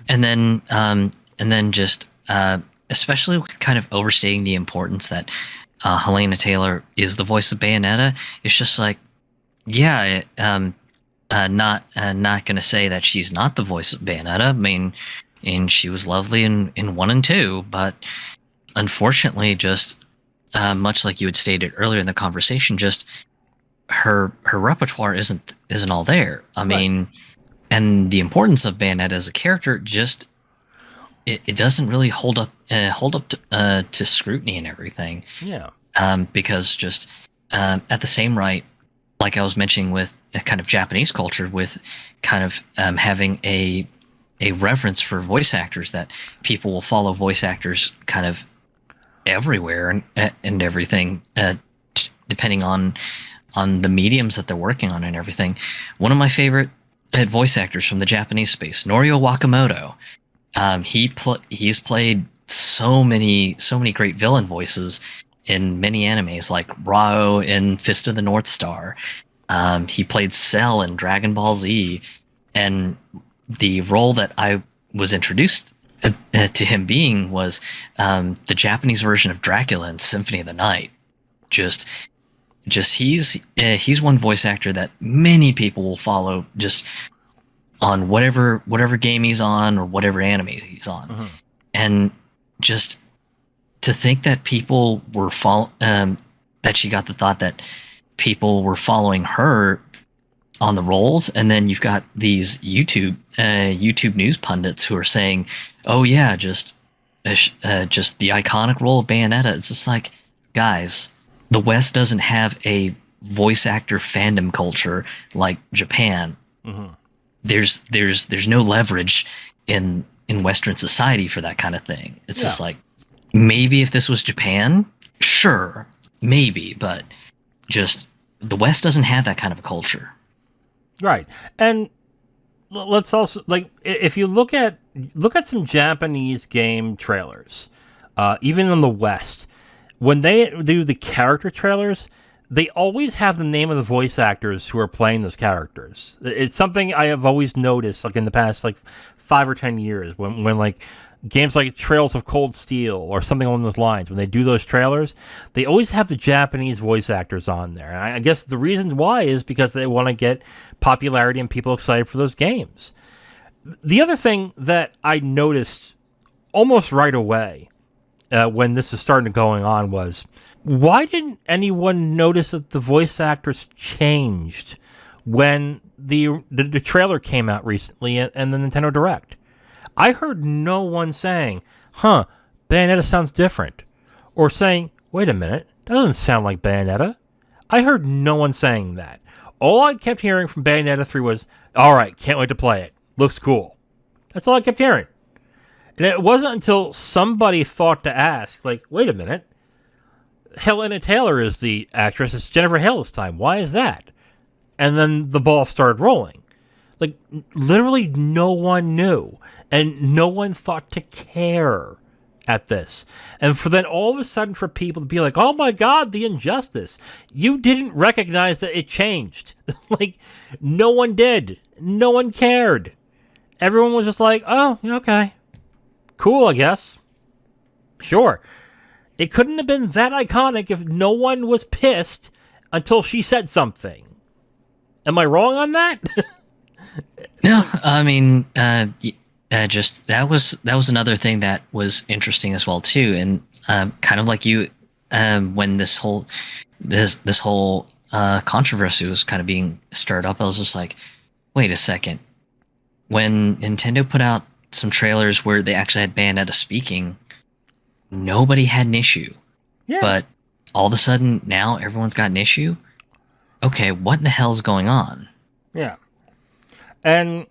And then just, especially with kind of overstating the importance that Helena Taylor is the voice of Bayonetta, it's just like, not going to say that she's not the voice of Bayonetta. I mean, and she was lovely in 1 and 2, but unfortunately, just much like you had stated earlier in the conversation, just her repertoire isn't all there. I mean, and the importance of Bayonetta as a character just it doesn't really hold up to scrutiny and everything. Yeah. Because just at the same right, like I was mentioning with a kind of Japanese culture, with kind of having a reverence for voice actors, that people will follow voice actors kind of everywhere and everything, depending on the mediums that they're working on and everything. One of my favorite voice actors from the Japanese space, Norio Wakamoto. He's played so many great villain voices in many animes, like Rao in Fist of the North Star. He played Cell in Dragon Ball Z, and the role that I was introduced to him being was the Japanese version of Dracula in Symphony of the Night. Just he's one voice actor that many people will follow just on whatever game he's on or whatever anime he's on. Uh-huh. And just to think that people were that she got the thought that people were following her on the roles, and then you've got these YouTube news pundits who are saying, "Oh yeah, just the iconic role of Bayonetta." It's just like, guys, the West doesn't have a voice actor fandom culture like Japan. Mm-hmm. There's no leverage in Western society for that kind of thing. It's just like, maybe if this was Japan, sure, maybe, but just the West doesn't have that kind of a culture. Right. And let's also, if you look at some Japanese game trailers, even in the West, when they do the character trailers, they always have the name of the voice actors who are playing those characters. It's something I have always noticed, like in the past, like 5 or 10 years, when like games like Trails of Cold Steel or something along those lines, when they do those trailers, they always have the Japanese voice actors on there. And I guess the reason why is because they want to get popularity and people excited for those games. The other thing that I noticed almost right away when this was starting to going on was, why didn't anyone notice that the voice actors changed when the trailer came out recently and the Nintendo Direct? I heard no one saying, Bayonetta sounds different. Or saying, wait a minute, that doesn't sound like Bayonetta. I heard no one saying that. All I kept hearing from Bayonetta 3 was, alright, can't wait to play it. Looks cool. That's all I kept hearing. And it wasn't until somebody thought to ask, like, wait a minute, Helena Taylor is the actress. It's Jennifer Hale this time. Why is that? And then the ball started rolling. Like, literally no one knew. And no one thought to care at this. And for then all of a sudden for people to be like, oh my God, the injustice. You didn't recognize that it changed. Like, no one did. No one cared. Everyone was just like, oh, okay. Cool, I guess. Sure. It couldn't have been that iconic if no one was pissed until she said something. Am I wrong on that? No, I mean, just that was another thing that was interesting as well too, and kind of like you, when this whole controversy was kind of being stirred up, I was just like, wait a second. When Nintendo put out some trailers where they actually had Bayonetta speaking, nobody had an issue. Yeah. But all of a sudden, now everyone's got an issue? Okay, what in the hell's going on? Yeah. And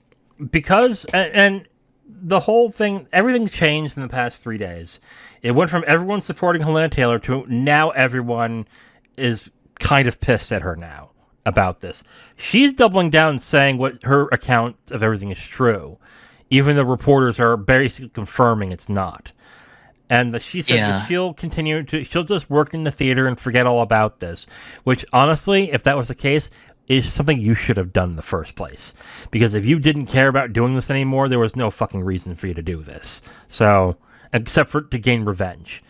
because... And the whole thing... Everything's changed in the past 3 days. It went from everyone supporting Helena Taylor to now everyone is kind of pissed at her now about this. She's doubling down saying what her account of everything is true, even though reporters are basically confirming it's not. And she said that she'll just work in the theater and forget all about this, which honestly, if that was the case, is something you should have done in the first place. Because if you didn't care about doing this anymore, there was no fucking reason for you to do this. So, except for to gain revenge.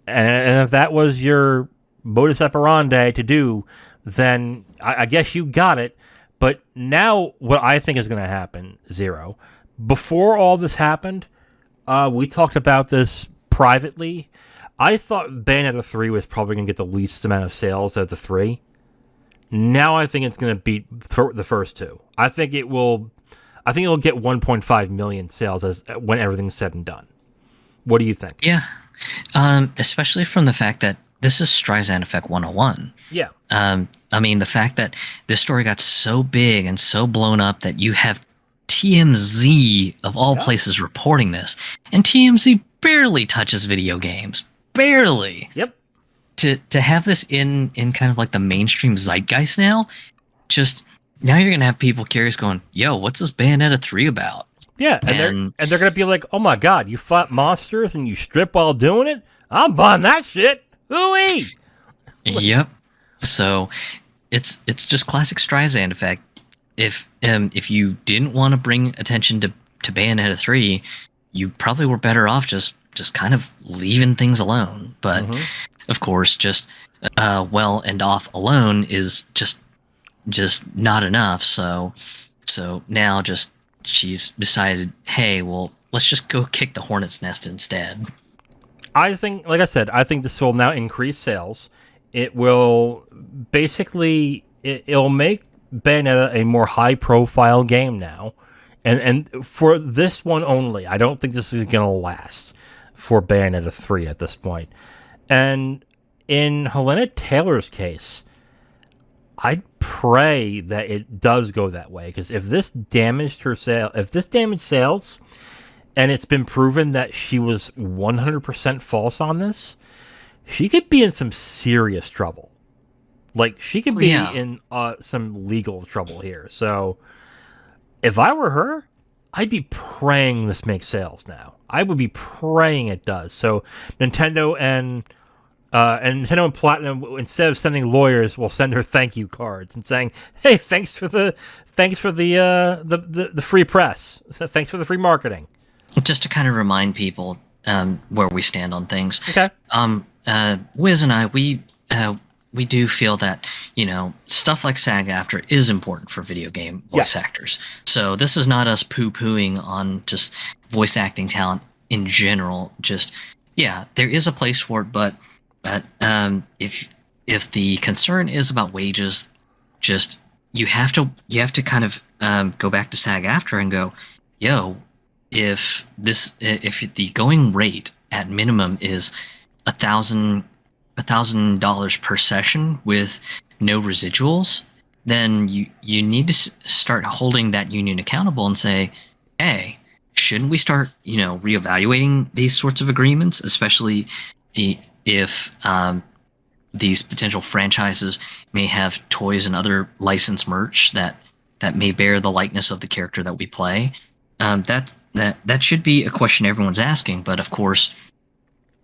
And if that was your modus operandi to do, then I guess you got it. But now what I think is going to happen, Zero, before all this happened, we talked about this privately. I thought Bayonetta 3 was probably going to get the least amount of sales out of the 3. Now I think it's going to beat the first two. I think it will get 1.5 million sales when everything's said and done. What do you think? Yeah. Especially from the fact that this is Streisand Effect 101. Yeah. I mean, the fact that this story got so big and so blown up that you have TMZ, of all places, reporting this. And TMZ barely touches video games. Barely. Yep. To have this in kind of like the mainstream zeitgeist now, just now you're going to have people curious going, yo, what's this Bayonetta 3 about? Yeah, and they're going to be like, oh my God, you fought monsters and you strip while doing it? I'm buying that shit. Ooh-wee! Yep. So it's just classic Streisand Effect. If you didn't want to bring attention to Bayonetta 3, you probably were better off just kind of leaving things alone. But of course, just well and off alone is just not enough. So now she's decided, hey, well, let's just go kick the hornet's nest instead. I think, like I said, I think this will now increase sales. It will basically, it'll make Bayonetta a more high-profile game now. And for this one only, I don't think this is going to last for Bayonetta 3 at this point. And in Helena Taylor's case, I'd pray that it does go that way. Because if this damaged sales, and it's been proven that she was 100% false on this, she could be in some serious trouble. Like, she could be in some legal trouble here. So, if I were her, I'd be praying this makes sales now. I would be praying it does. So, Nintendo and And Nintendo and Platinum, instead of sending lawyers, will send her thank you cards and saying, "Hey, thanks for the free press. Thanks for the free marketing." Just to kind of remind people where we stand on things. Okay. Wiz and I, we do feel that, stuff like SAG-AFTRA is important for video game voice actors. So this is not us poo-pooing on just voice acting talent in general. Just, there is a place for it, but if the concern is about wages, just you have to kind of go back to SAG-AFTRA and go, if the going rate at minimum is $1,000 per session with no residuals, then you need to start holding that union accountable and say, hey, shouldn't we start reevaluating these sorts of agreements, especially if these potential franchises may have toys and other licensed merch that may bear the likeness of the character that we play. That should be a question everyone's asking, but of course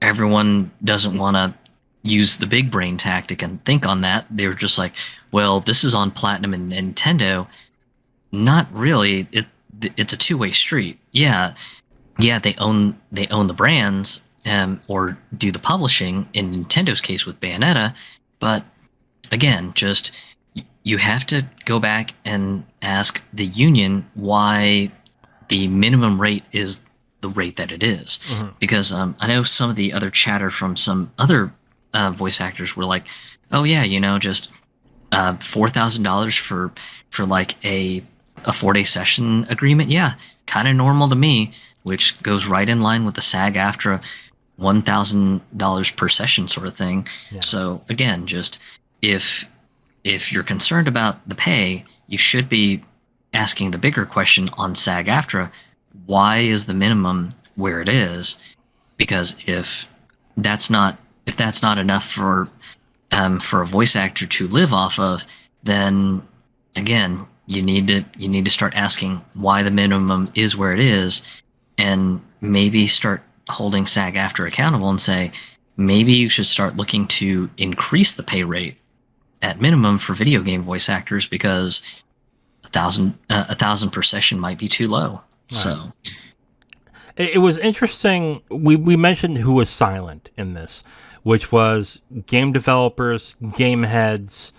everyone doesn't want to use the big brain tactic and think on that. They're just like, well, this is on Platinum and Nintendo. Not really. It's a two-way street. Yeah, they own the brands or do the publishing in Nintendo's case with Bayonetta, but again, just you have to go back and ask the union why the minimum rate is the rate that it is. Mm-hmm. Because I know some of the other chatter from some other voice actors were like, oh yeah, just $4,000 for like a 4-day session agreement. Yeah, kind of normal to me, which goes right in line with the SAG-AFTRA $1,000 per session sort of thing. Yeah. So again, just if you're concerned about the pay, you should be asking the bigger question on SAG-AFTRA: why is the minimum where it is? Because if that's not enough for a voice actor to live off of, then again, you need to start asking why the minimum is where it is, and maybe start holding SAG-AFTRA accountable and say, maybe you should start looking to increase the pay rate at minimum for video game voice actors, because $1,000 per session might be too low. Right. So it was interesting. We mentioned who was silent in this, which was game developers, game heads,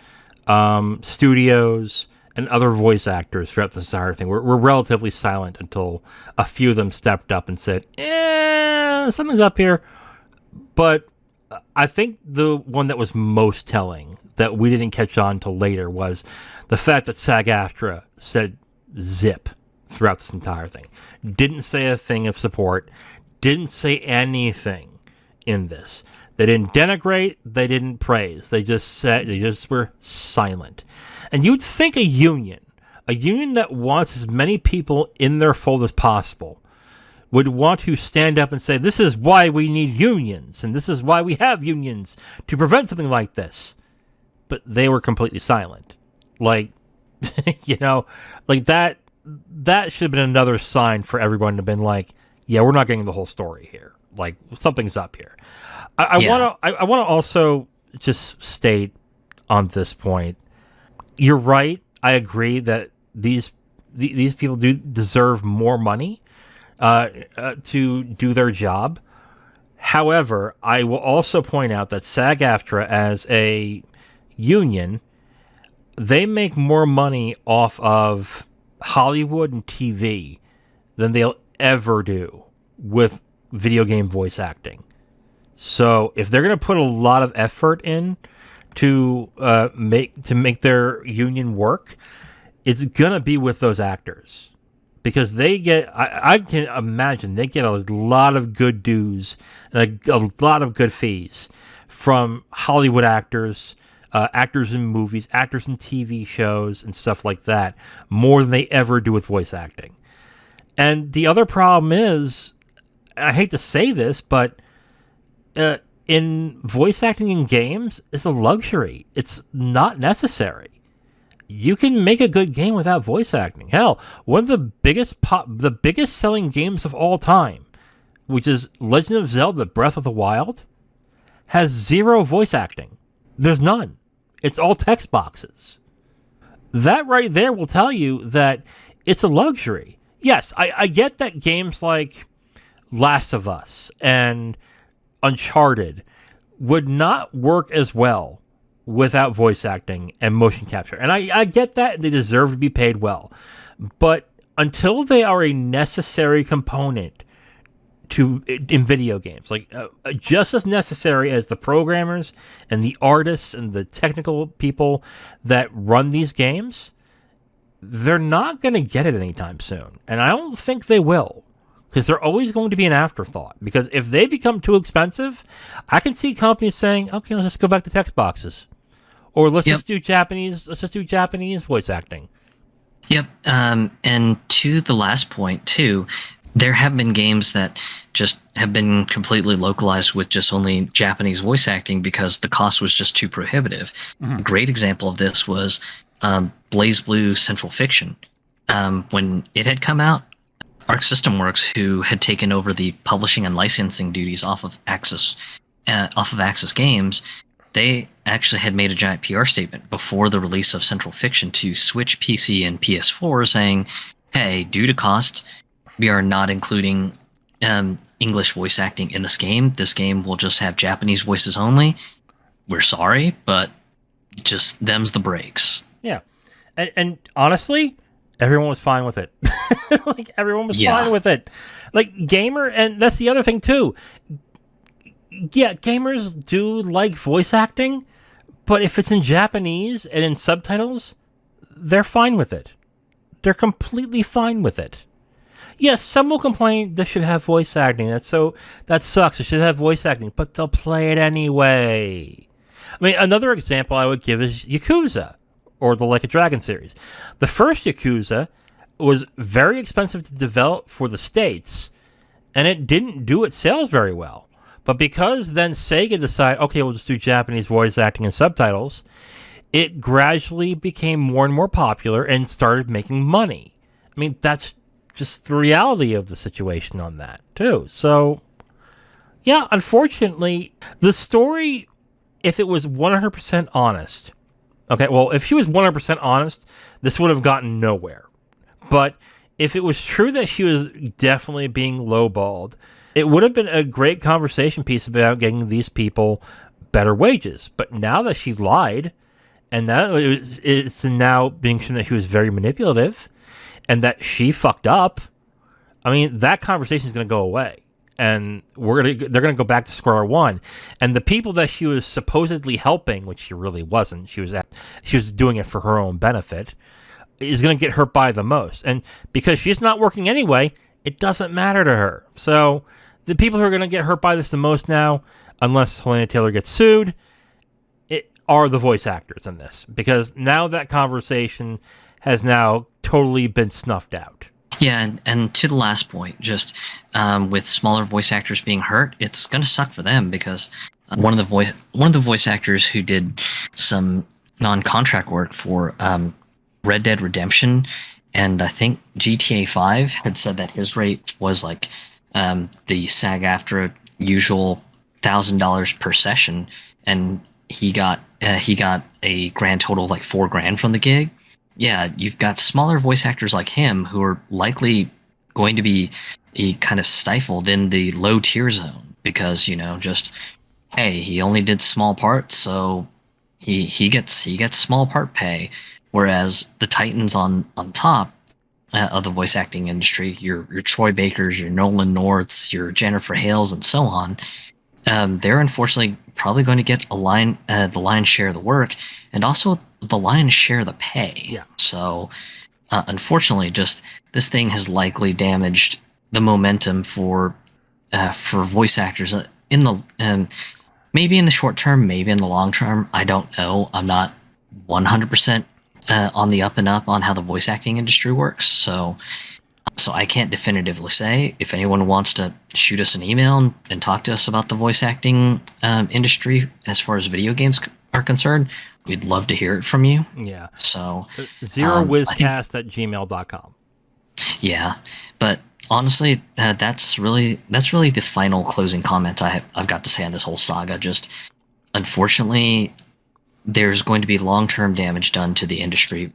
studios, and other voice actors throughout this entire thing. We're relatively silent until a few of them stepped up and said, something's up here. But I think the one that was most telling that we didn't catch on till later was the fact that SAG-AFTRA said zip throughout this entire thing. Didn't say a thing of support. Didn't say anything in this. They didn't denigrate. They didn't praise. They just were silent. And you'd think a union that wants as many people in their fold as possible, would want to stand up and say, this is why we need unions, and this is why we have unions, to prevent something like this. But they were completely silent. Like, like that should have been another sign for everyone to have been like, yeah, we're not getting the whole story here. Like, something's up here. I want to also just state on this point, you're right. I agree that these people do deserve more money to do their job. However, I will also point out that SAG-AFTRA as a union, they make more money off of Hollywood and TV than they'll ever do with video game voice acting. So if they're going to put a lot of effort in to make their union work, it's going to be with those actors. Because they get, I can imagine, they get a lot of good dues and a lot of good fees from Hollywood actors, actors in movies, actors in TV shows, and stuff like that, more than they ever do with voice acting. And the other problem is, I hate to say this, but in voice acting in games, it's a luxury. It's not necessary. You can make a good game without voice acting. Hell, one of the biggest selling games of all time, which is Legend of Zelda: Breath of the Wild, has 0 voice acting. There's none. It's all text boxes. That right there will tell you that it's a luxury. Yes, I get that games like Last of Us and Uncharted would not work as well without voice acting and motion capture. And I get that. They deserve to be paid well. But until they are a necessary component in video games, like just as necessary as the programmers and the artists and the technical people that run these games, they're not going to get it anytime soon. And I don't think they will, because they're always going to be an afterthought. Because if they become too expensive, I can see companies saying, okay, let's just go back to text boxes. Or let's just do Japanese voice acting. Yep. And to the last point too, there have been games that just have been completely localized with just only Japanese voice acting because the cost was just too prohibitive. A great example of this was BlazBlue Central Fiction. When it had come out, Arc System Works, who had taken over the publishing and licensing duties off of Axis Games, they actually had made a giant PR statement before the release of Central Fiction to switch PC and PS4, saying, hey, due to cost, we are not including English voice acting in this game. This game will just have Japanese voices only. We're sorry, but just them's the breaks. Yeah. And honestly, everyone was fine with it. Like, everyone was fine with it. Like, and that's the other thing, too. Yeah, gamers do like voice acting, but if it's in Japanese and in subtitles, they're fine with it. They're completely fine with it. Yes, some will complain this should have voice acting. That sucks. It should have voice acting, but they'll play it anyway. I mean, another example I would give is Yakuza, or the Like a Dragon series. The first Yakuza was very expensive to develop for the States, and it didn't do its sales very well. But because then Sega decided, okay, we'll just do Japanese voice acting and subtitles, it gradually became more and more popular and started making money. I mean, that's just the reality of the situation on that, too. So, yeah, unfortunately, the story, if it was 100% honest, okay, well, if she was 100% honest, this would have gotten nowhere. But if it was true that she was definitely being lowballed, it would have been a great conversation piece about getting these people better wages. But now that she lied, and that it's now being shown that she was very manipulative, and that she fucked up, I mean, that conversation is going to go away. And they're going to go back to square one. And the people that she was supposedly helping, which she really wasn't, she was doing it for her own benefit, is going to get hurt by the most. And because she's not working anyway, it doesn't matter to her. So the people who are going to get hurt by this the most now, unless Helena Taylor gets sued, are the voice actors in this. Because now that conversation has now totally been snuffed out. Yeah, and to the last point, just with smaller voice actors being hurt, it's going to suck for them because one of the voice actors who did some non-contract work for Red Dead Redemption and I think GTA 5 had said that his rate was like the SAG-AFTRA usual $1,000 per session, and he got a grand total of like $4,000 from the gig. Yeah, you've got smaller voice actors like him who are likely going to be kind of stifled in the low tier zone because, just, hey, he only did small parts, so he gets small part pay. Whereas the titans on top of the voice acting industry, your Troy Bakers, your Nolan Norths, your Jennifer Hales, and so on, they're unfortunately probably going to get the lion's share of the work, and also the lion's share of the pay. Yeah. So, unfortunately, just this thing has likely damaged the momentum for voice actors in the maybe in the short term, maybe in the long term. I don't know. I'm not 100% on the up and up on how the voice acting industry works. So I can't definitively say. If anyone wants to shoot us an email and talk to us about the voice acting industry as far as video games are concerned, we'd love to hear it from you. Yeah. So ZeroWizcast@gmail.com. Yeah, but honestly, that's really the final closing comment I've got to say on this whole saga. Just unfortunately, there's going to be long-term damage done to the industry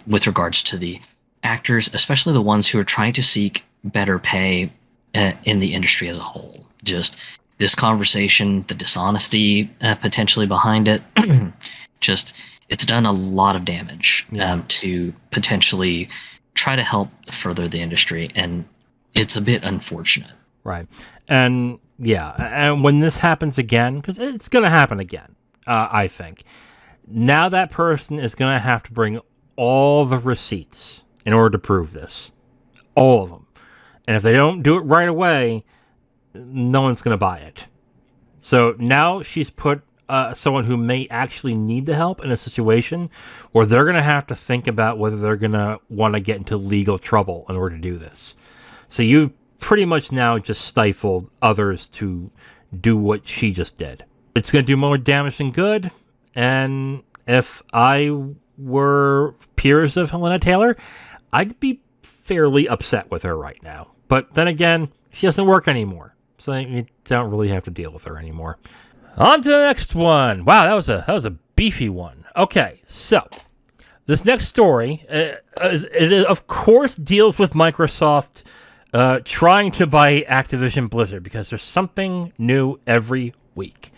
with regards to the actors, especially the ones who are trying to seek better pay in the industry as a whole. Just this conversation, the dishonesty potentially behind it, just it's done a lot of damage to potentially try to help further the industry, and it's a bit unfortunate. Right. And yeah, and when this happens again, because it's going to happen again, I think, now that person is going to have to bring all the receipts in order to prove this. All of them. And if they don't do it right away, no one's going to buy it. So now she's put someone who may actually need the help in a situation where they're going to have to think about whether they're going to want to get into legal trouble in order to do this. So you've pretty much now just stifled others to do what she just did. It's going to do more damage than good. And if I were peers of Helena Taylor, I'd be fairly upset with her right now. But then again, she doesn't work anymore. So you don't really have to deal with her anymore. On to the next one. Wow, that was a beefy one. Okay, so this next story, it of course deals with Microsoft trying to buy Activision Blizzard because there's something new every week.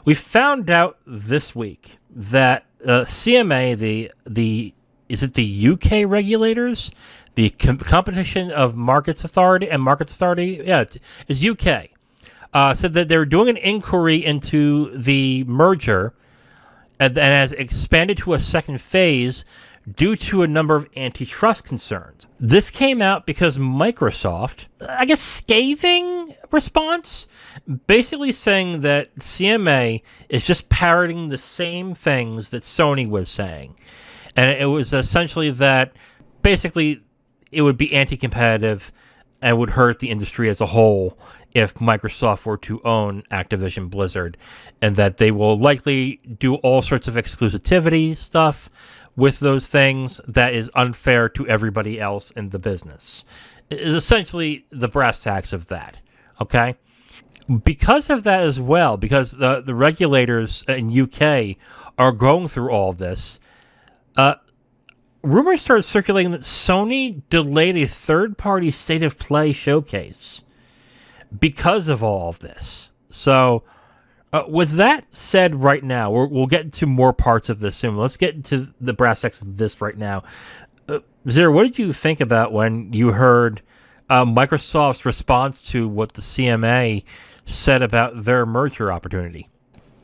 We found out this week that CMA, the is it the UK regulators, the Competition of Markets Authority and Markets Authority, it's UK. Said that they're doing an inquiry into the merger and has expanded to a second phase due to a number of antitrust concerns. This came out because Microsoft, I guess, scathing response, basically saying that CMA is just parroting the same things that Sony was saying. And it was essentially that basically it would be anti-competitive and would hurt the industry as a whole if Microsoft were to own Activision Blizzard, and that they will likely do all sorts of exclusivity stuff with those things that is unfair to everybody else in the business. It is essentially the brass tacks of that, okay? Because of that as well, because the regulators in UK are going through all this, rumors started circulating that Sony delayed a third-party State of Play showcase because of all of this. So, with that said right now, we'll get into more parts of this soon. Let's get into the brass tacks of this right now. Zero, what did you think about when you heard Microsoft's response to what the CMA said about their merger opportunity?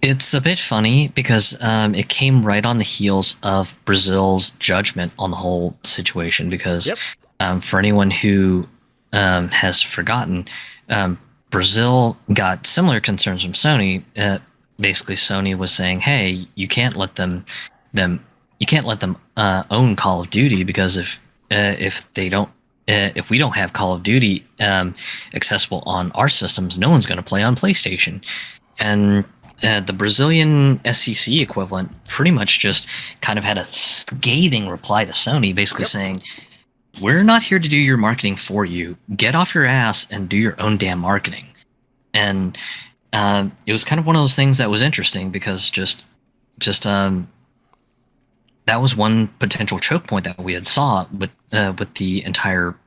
It's a bit funny because it came right on the heels of Brazil's judgment on the whole situation. Because for anyone who has forgotten, Brazil got similar concerns from Sony. Basically, Sony was saying, "Hey, you can't let them own Call of Duty because if we don't have Call of Duty accessible on our systems, no one's going to play on PlayStation." And the Brazilian SEC equivalent pretty much just kind of had a scathing reply to Sony, basically saying, "We're not here to do your marketing for you. Get off your ass and do your own damn marketing." And it was kind of one of those things that was interesting because just that was one potential choke point that we had saw with the entire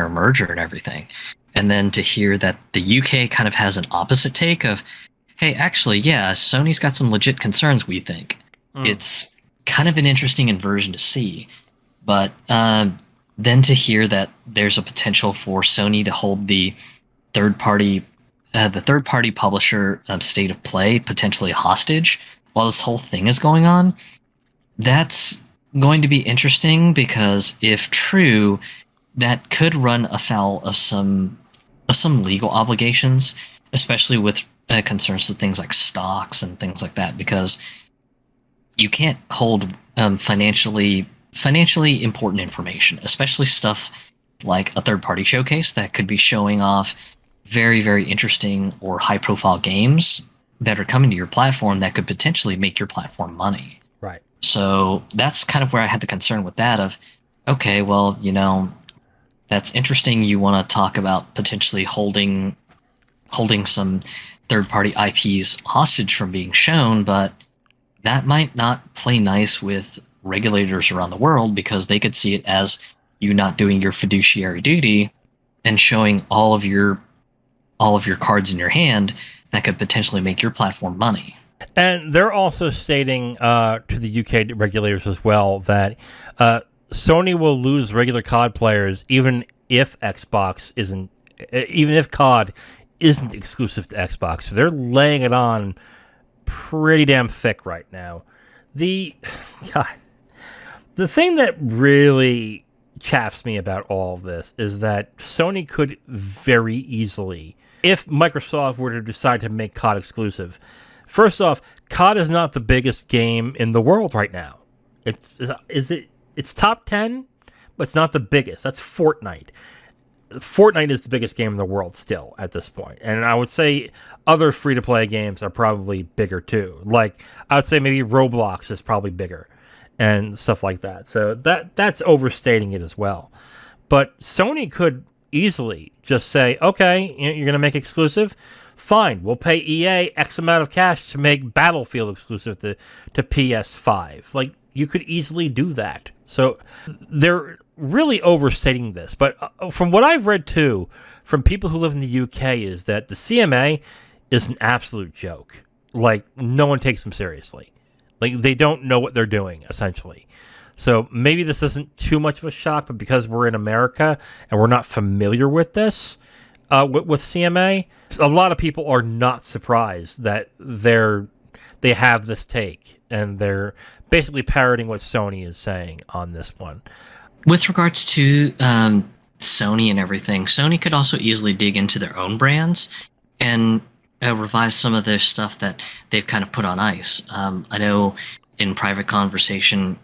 merger and everything. And then to hear that the UK kind of has an opposite take of, hey, actually, yeah, Sony's got some legit concerns, we think. It's kind of an interesting inversion to see. But then to hear that there's a potential for Sony to hold the third-party publisher State of Play potentially hostage while this whole thing is going on, that's going to be interesting because if true, that could run afoul of some legal obligations, especially with concerns to things like stocks and things like that, because you can't hold financially important information, especially stuff like a third-party showcase that could be showing off very, very interesting or high-profile games that are coming to your platform that could potentially make your platform money. Right. So that's kind of where I had the concern with that of, okay, well, that's interesting. You want to talk about potentially holding some third-party IPs hostage from being shown, but that might not play nice with regulators around the world, because they could see it as you not doing your fiduciary duty and showing all of your cards in your hand that could potentially make your platform money. And they're also stating to the UK regulators as well that Sony will lose regular COD players even if COD isn't exclusive to Xbox. So they're laying it on pretty damn thick right now. The thing that really chaffs me about all of this is that Sony could very easily, if Microsoft were to decide to make COD exclusive. First off, COD is not the biggest game in the world right now. It's top 10, but it's not the biggest. That's Fortnite. Fortnite is the biggest game in the world still at this point. And I would say other free-to-play games are probably bigger too. Like, I would say maybe Roblox is probably bigger and stuff like that. So that's overstating it as well. But Sony could easily just say, okay, you're going to make exclusive? Fine, we'll pay EA X amount of cash to make Battlefield exclusive to PS5. Like, you could easily do that. So they're really overstating this. But from what I've read, too, from people who live in the UK, is that the CMA is an absolute joke. Like, no one takes them seriously. Like, they don't know what they're doing, essentially. So maybe this isn't too much of a shock, but because we're in America and we're not familiar with this, with CMA, a lot of people are not surprised that they have this take, and they're basically parroting what Sony is saying on this one. With regards to Sony and everything, Sony could also easily dig into their own brands and revive some of their stuff that they've kind of put on ice. I know in private conversation,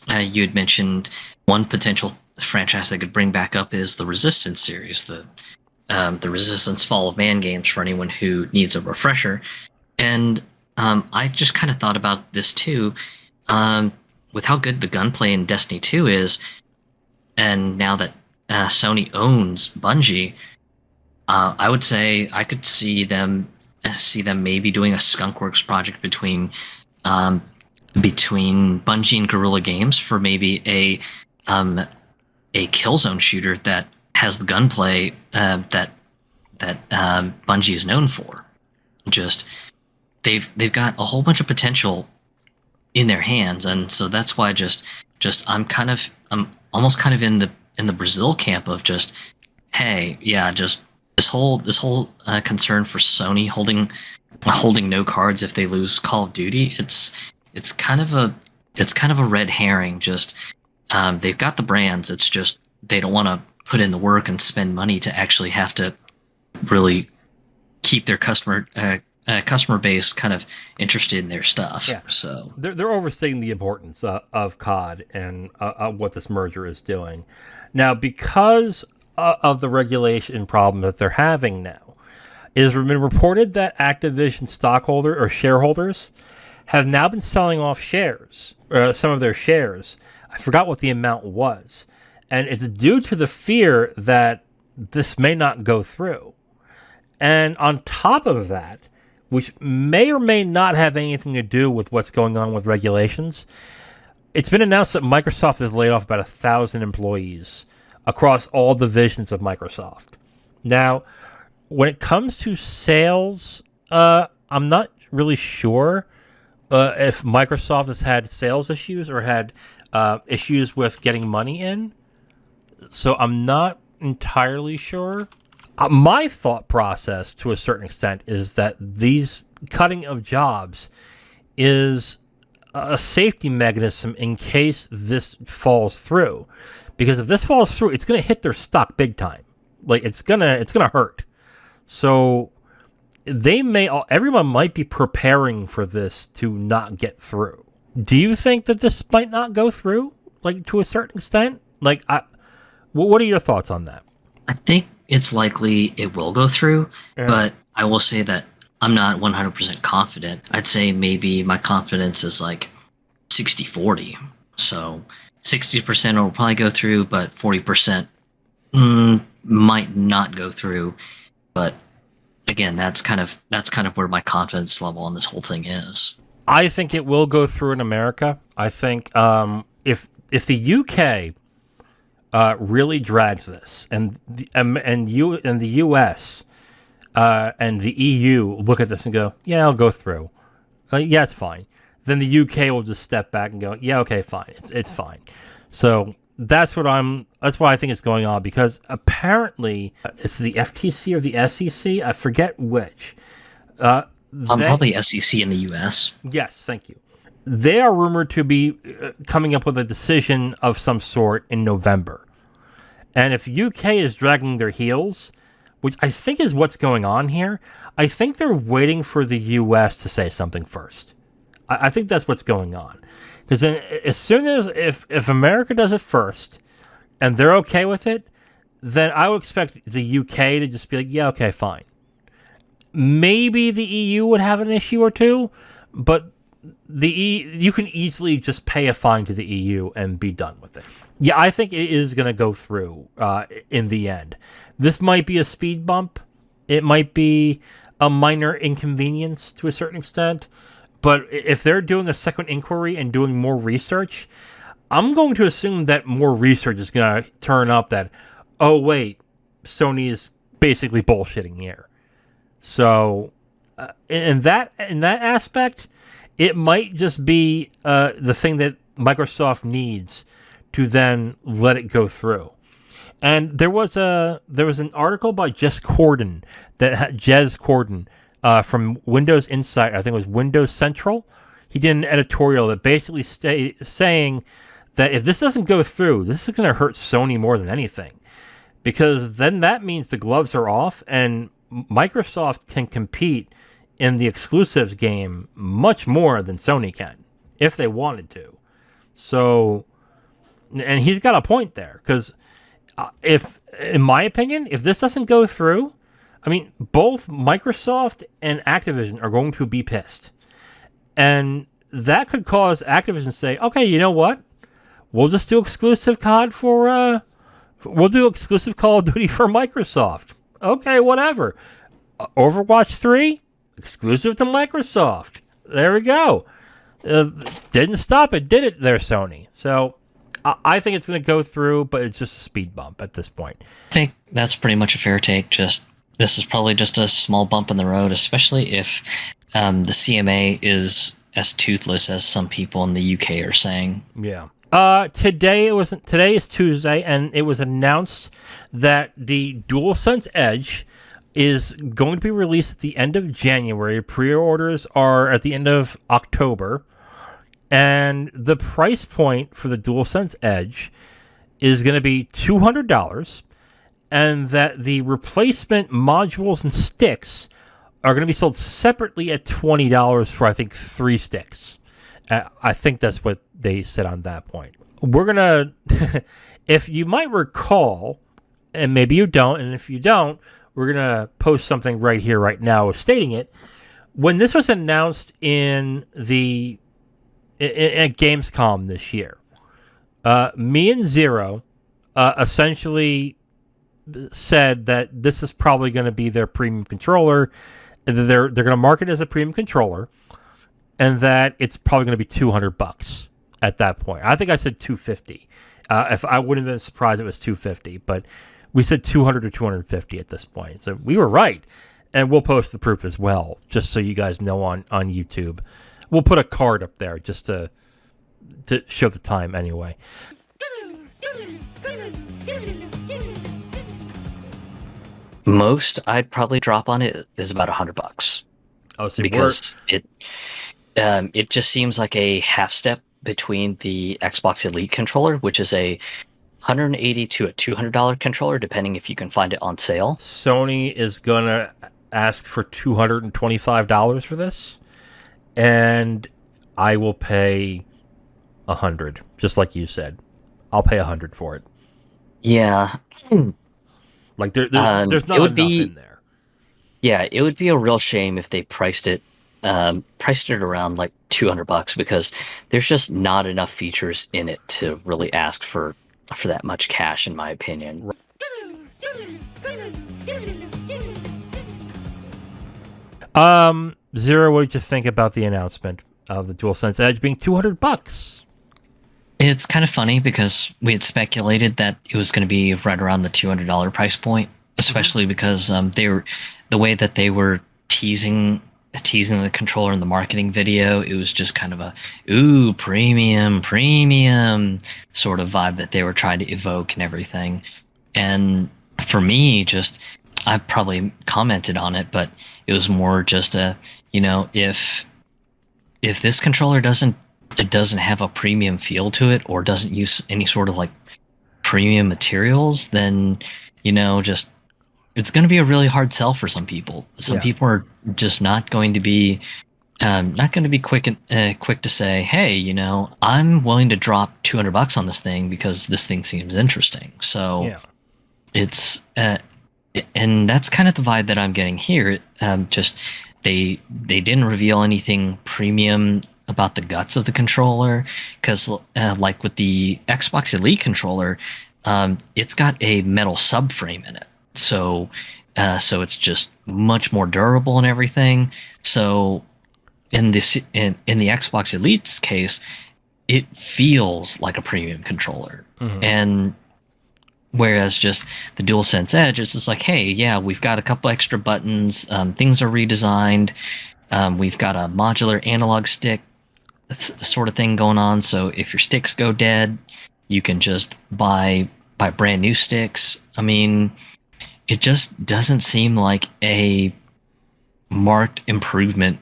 you had mentioned one potential franchise they could bring back up is the Resistance series, the Resistance Fall of Man games, for anyone who needs a refresher. And I just kind of thought about this too, with how good the gunplay in Destiny 2 is, and now that Sony owns Bungie, I would say I could see them maybe doing a Skunkworks project between Bungie and Guerrilla Games for maybe a Killzone shooter that has the gunplay that Bungie is known for. Just they've got a whole bunch of potential in their hands, and so that's why I'm almost kind of in the Brazil camp of just, hey, yeah, just this whole concern for Sony holding no cards if they lose Call of Duty. It's kind of a red herring. Just they've got the brands. It's just they don't want to put in the work and spend money to actually have to really keep their customer base kind of interested in their stuff. Yeah. So they're overstating the importance of COD and what this merger is doing. Now, because of the regulation problem that they're having now, it has been reported that Activision stockholder or shareholders have now been selling off shares, some of their shares. I forgot what the amount was. And it's due to the fear that this may not go through. And on top of that, which may or may not have anything to do with what's going on with regulations, it's been announced that Microsoft has laid off about 1,000 employees across all divisions of Microsoft. Now, when it comes to sales, I'm not really sure if Microsoft has had sales issues or had issues with getting money in. So I'm not entirely sure. My thought process, to a certain extent, is that these cutting of jobs is a safety mechanism in case this falls through. Because if this falls through, it's going to hit their stock big time. Like, it's gonna hurt. So everyone might be preparing for this to not get through. Do you think that this might not go through, like, to a certain extent? Like, what are your thoughts on that? I think it's likely it will go through, but I will say that I'm not 100% confident. I'd say maybe my confidence is like 60-40. So 60% will probably go through, but 40% might not go through, but again, that's kind of where my confidence level on this whole thing is. I think it will go through in America. I think if the UK really drags this, and the US and the EU look at this and go, yeah, I'll go through. Yeah, it's fine. Then the UK will just step back and go, yeah, okay, fine, it's fine. So that's what I think is going on, because apparently it's the FTC or the SEC. I forget which. Probably SEC in the US. Yes, thank you. They are rumored to be coming up with a decision of some sort in November. And if UK is dragging their heels, which I think is what's going on here, I think they're waiting for the US to say something first. I think that's what's going on. Because then as soon as, if America does it first, and they're okay with it, then I would expect the UK to just be like, yeah, okay, fine. Maybe the EU would have an issue or two, but you can easily just pay a fine to the EU and be done with it. Yeah, I think it is going to go through in the end. This might be a speed bump. It might be a minor inconvenience to a certain extent. But if they're doing a second inquiry and doing more research, I'm going to assume that more research is going to turn up that, oh, wait, Sony is basically bullshitting here. So in that aspect, it might just be the thing that Microsoft needs to then let it go through. And there was an article by Jez Corden from Windows Insight. I think it was Windows Central. He did an editorial that basically saying that if this doesn't go through, this is going to hurt Sony more than anything, because then that means the gloves are off and Microsoft can compete in the exclusives game much more than Sony can if they wanted to. So, and he's got a point there, because in my opinion, if this doesn't go through, I mean, both Microsoft and Activision are going to be pissed. And that could cause Activision to say, okay, you know what? We'll just do exclusive COD we'll do exclusive Call of Duty for Microsoft. Okay, whatever. Overwatch 3, exclusive to Microsoft. There we go. Didn't stop it, did it there, Sony? So I think it's going to go through, but it's just a speed bump at this point. I think that's pretty much a fair take. This is probably just a small bump in the road, especially if the CMA is as toothless as some people in the UK are saying. Yeah. Today is Tuesday, and it was announced that the DualSense Edge is going to be released at the end of January. Pre-orders are at the end of October, and the price point for the DualSense Edge is going to be $200. And that the replacement modules and sticks are going to be sold separately at $20 for, I think, 3 sticks. I think that's what they said on that point. We're going to, if you might recall, and maybe you don't, and if you don't, we're going to post something right here, right now, stating it. When this was announced at Gamescom this year, me and Zero essentially said that this is probably going to be their premium controller, and that they're going to market it as a premium controller, and that it's probably going to be $200 at that point. I think I said $250. If I wouldn't have been surprised if it was $250, but we said $200 or $250 at this point. So we were right, and we'll post the proof as well, just so you guys know on YouTube. We'll put a card up there just to show the time anyway. Most I'd probably drop on it is about $100. Oh, so because it just seems like a half step between the Xbox Elite controller, which is a $180 to a $200 controller, depending if you can find it on sale. Sony is gonna ask for $225 for this, and I will pay $100, just like you said. I'll pay $100 for it. Yeah. Like there's not enough in there. Yeah, it would be a real shame if they priced it around like $200, because there's just not enough features in it to really ask for that much cash, in my opinion. Right. Zero, what did you think about the announcement of the DualSense Edge being $200? It's kind of funny because we had speculated that it was going to be right around the $200 price point, especially because the way that they were teasing the controller in the marketing video, it was just kind of a premium sort of vibe that they were trying to evoke and everything. And for me, I probably commented on it, but it was more just if this controller doesn't have a premium feel to it or doesn't use any sort of like premium materials, then it's going to be a really hard sell for some people. Some people are just not going to be quick to say, hey, I'm willing to drop $200 on this thing because this thing seems interesting. So it's and that's kind of the vibe that I'm getting here. They didn't reveal anything premium about the guts of the controller, because like with the Xbox Elite controller, it's got a metal subframe in it. So it's just much more durable and everything. So in the Xbox Elite's case, it feels like a premium controller. And whereas just the DualSense Edge, it's just like, hey, yeah, we've got a couple extra buttons. Things are redesigned. We've got a modular analog stick sort of thing going on. So if your sticks go dead, you can just buy brand new sticks. I mean, it just doesn't seem like a marked improvement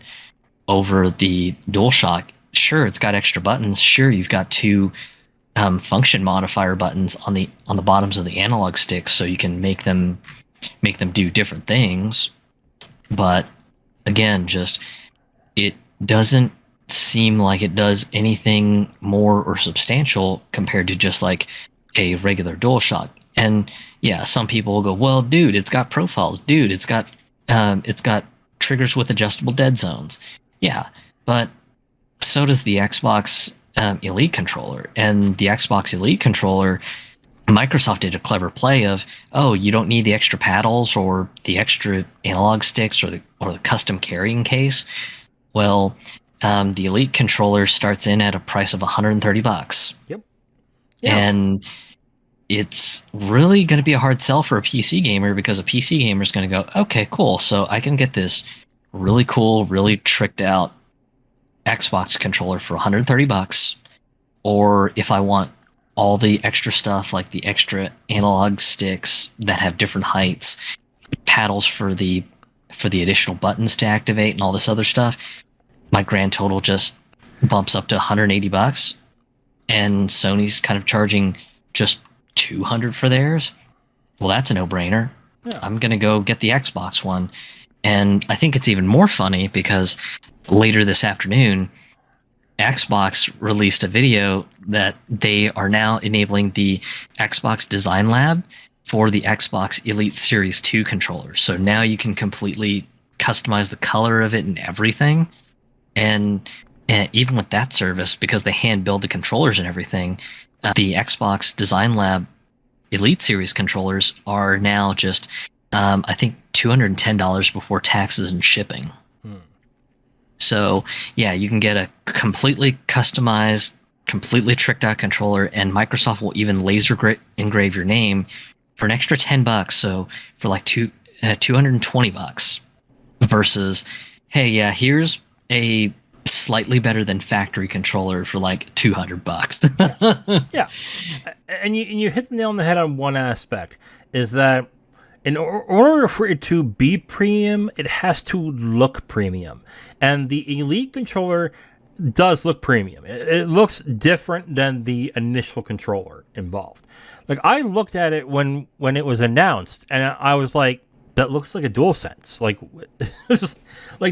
over the DualShock. Sure, it's got extra buttons. Sure, you've got two function modifier buttons on the bottoms of the analog sticks, so you can make them do different things. But again, just it doesn't seem like it does anything more or substantial compared to just like a regular DualShock. And yeah, some people will go, well, dude, it's got profiles. Dude, it's got triggers with adjustable dead zones. Yeah, but so does the Xbox Elite controller. And the Xbox Elite controller, Microsoft did a clever play of, oh, you don't need the extra paddles or the extra analog sticks or the custom carrying case. Well, the Elite controller starts in at a price of $130. Yep. Yeah. And it's really going to be a hard sell for a PC gamer, because a PC gamer is going to go, okay, cool. So I can get this really cool, really tricked out Xbox controller for $130. Or if I want all the extra stuff, like the extra analog sticks that have different heights, paddles for the additional buttons to activate, and all this other stuff, my grand total just bumps up to $180. And Sony's kind of charging just $200 for theirs. Well, that's a no-brainer. Yeah. I'm going to go get the Xbox one. And I think it's even more funny because later this afternoon, Xbox released a video that they are now enabling the Xbox Design Lab for the Xbox Elite Series 2 controller. So now you can completely customize the color of it and everything. And even with that service, because they hand build the controllers and everything, the Xbox Design Lab Elite Series controllers are now just, I think, $210 before taxes and shipping. So, yeah, you can get a completely customized, completely tricked out controller, and Microsoft will even laser engrave your name for an extra $10. So for like $220 versus, hey, yeah, here's a slightly better than factory controller for like $200. Yeah, and you hit the nail on the head on one aspect, is that in order for it to be premium, it has to look premium. And the Elite controller does look premium. It looks different than the initial controller involved. Like, I looked at it when it was announced, and I was like, that looks like a DualSense. Like,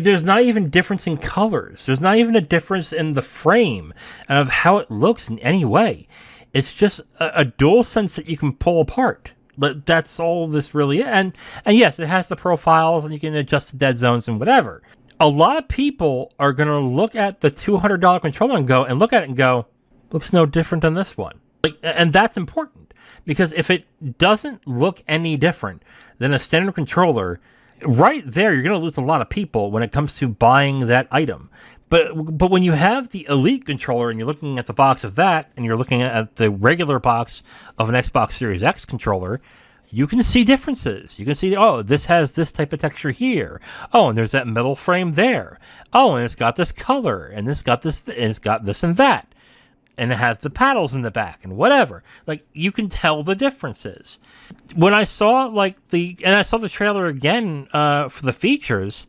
there's not even difference in colors. There's not even a difference in the frame and of how it looks in any way. It's just a DualSense that you can pull apart. But that's all this really is. And yes, it has the profiles, and you can adjust the dead zones and whatever. A lot of people are going to look at the $200 controller and look at it and go, looks no different than this one. And that's important, because if it doesn't look any different than a standard controller, right there, you're going to lose a lot of people when it comes to buying that item. But when you have the Elite controller and you're looking at the box of that, and you're looking at the regular box of an Xbox Series X controller, you can see differences. You can see, oh, this has this type of texture here. Oh, and there's that metal frame there. Oh, and it's got this color, and it's got this, and it's got this and that. And it has the paddles in the back and whatever. Like, you can tell the differences. When I saw I saw the trailer again for the features,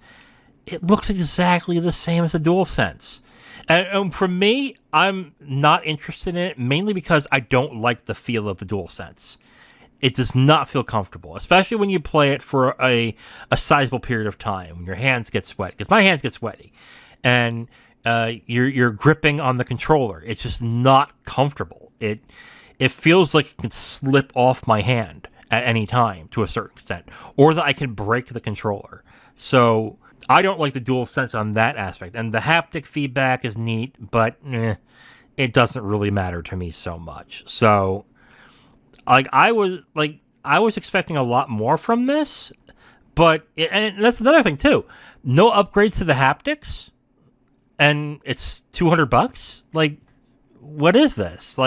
it looks exactly the same as the DualSense. And for me, I'm not interested in it, mainly because I don't like the feel of the DualSense. It does not feel comfortable, especially when you play it for a sizable period of time, when your hands get sweaty. Because my hands get sweaty. And you're gripping on the controller. It's just not comfortable. It feels like it can slip off my hand at any time to a certain extent, or that I can break the controller. So I don't like the DualSense on that aspect. And the haptic feedback is neat, but it doesn't really matter to me so much. So I was expecting a lot more from this, and that's another thing too. No upgrades to the haptics. And it's $200. Like, what is this?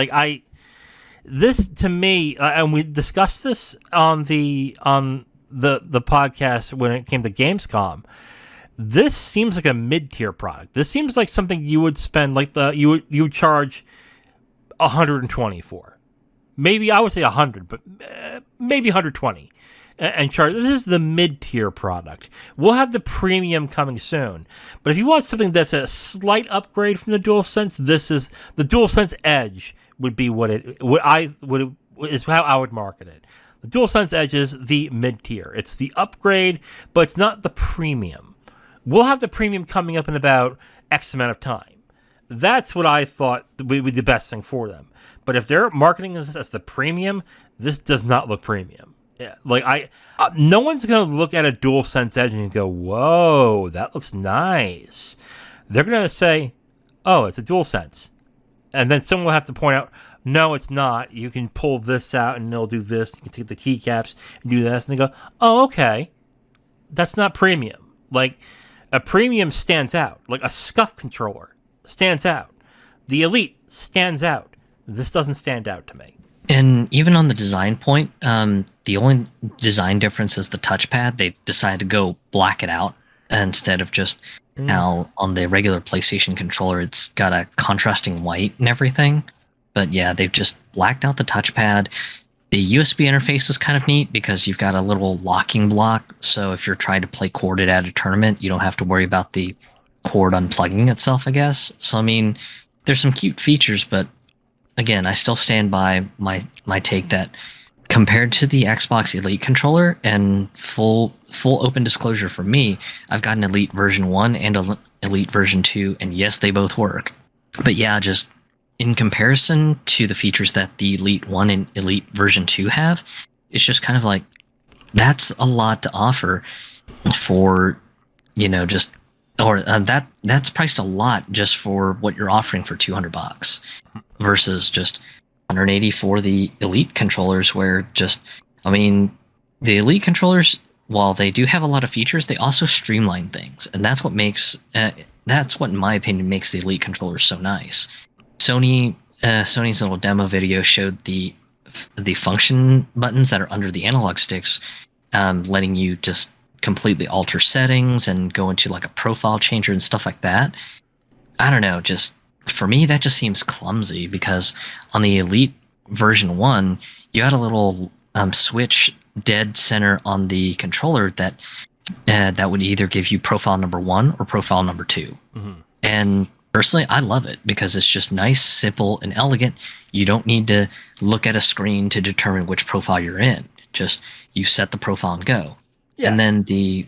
This to me, and we discussed this on the podcast when it came to Gamescom. This seems like a mid-tier product. This seems like something you would spend you would charge $120 for. Maybe I would say 100, but maybe 120. And charge. This is the mid-tier product. We'll have the premium coming soon. But if you want something that's a slight upgrade from the DualSense, this is the DualSense Edge. Would be is how I would market it. The DualSense Edge is the mid-tier. It's the upgrade, but it's not the premium. We'll have the premium coming up in about X amount of time. That's what I thought would be the best thing for them. But if they're marketing this as the premium, this does not look premium. Yeah, no one's going to look at a DualSense Edge and go, whoa, that looks nice. They're going to say, oh, it's a DualSense. And then someone will have to point out, no, it's not. You can pull this out and it'll do this. You can take the keycaps and do this. And they go, oh, okay. That's not premium. Like, a premium stands out. Like, a SCUF controller stands out. The Elite stands out. This doesn't stand out to me. And even on the design point, the only design difference is the touchpad. They decided to go black it out instead of just how on the regular PlayStation controller it's got a contrasting white and everything. But yeah, they've just blacked out the touchpad. The USB interface is kind of neat because you've got a little locking block. So if you're trying to play corded at a tournament, you don't have to worry about the cord unplugging itself, I guess. So, I mean, there's some cute features, but again, I still stand by my take that compared to the Xbox Elite controller, and full open disclosure for me, I've got an Elite version 1 and Elite version 2, and yes, they both work. But yeah, just in comparison to the features that the Elite 1 and Elite version 2 have, it's just kind of like, that's a lot to offer for, that's priced a lot just for what you're offering for $200 versus just 180 for the Elite controllers, where the Elite controllers, while they do have a lot of features, they also streamline things, and that's what in my opinion makes the Elite controllers so nice. Sony's little demo video showed the function buttons that are under the analog sticks, letting you just completely alter settings and go into like a profile changer and stuff like that. I don't know, just for me that just seems clumsy, because on the Elite version 1 you had a little switch dead center on the controller that would either give you profile number 1 or profile number 2. Mm-hmm. And personally, I love it because it's just nice, simple, and elegant. You don't need to look at a screen to determine which profile you're in. Just you set the profile and go. Yeah. And then the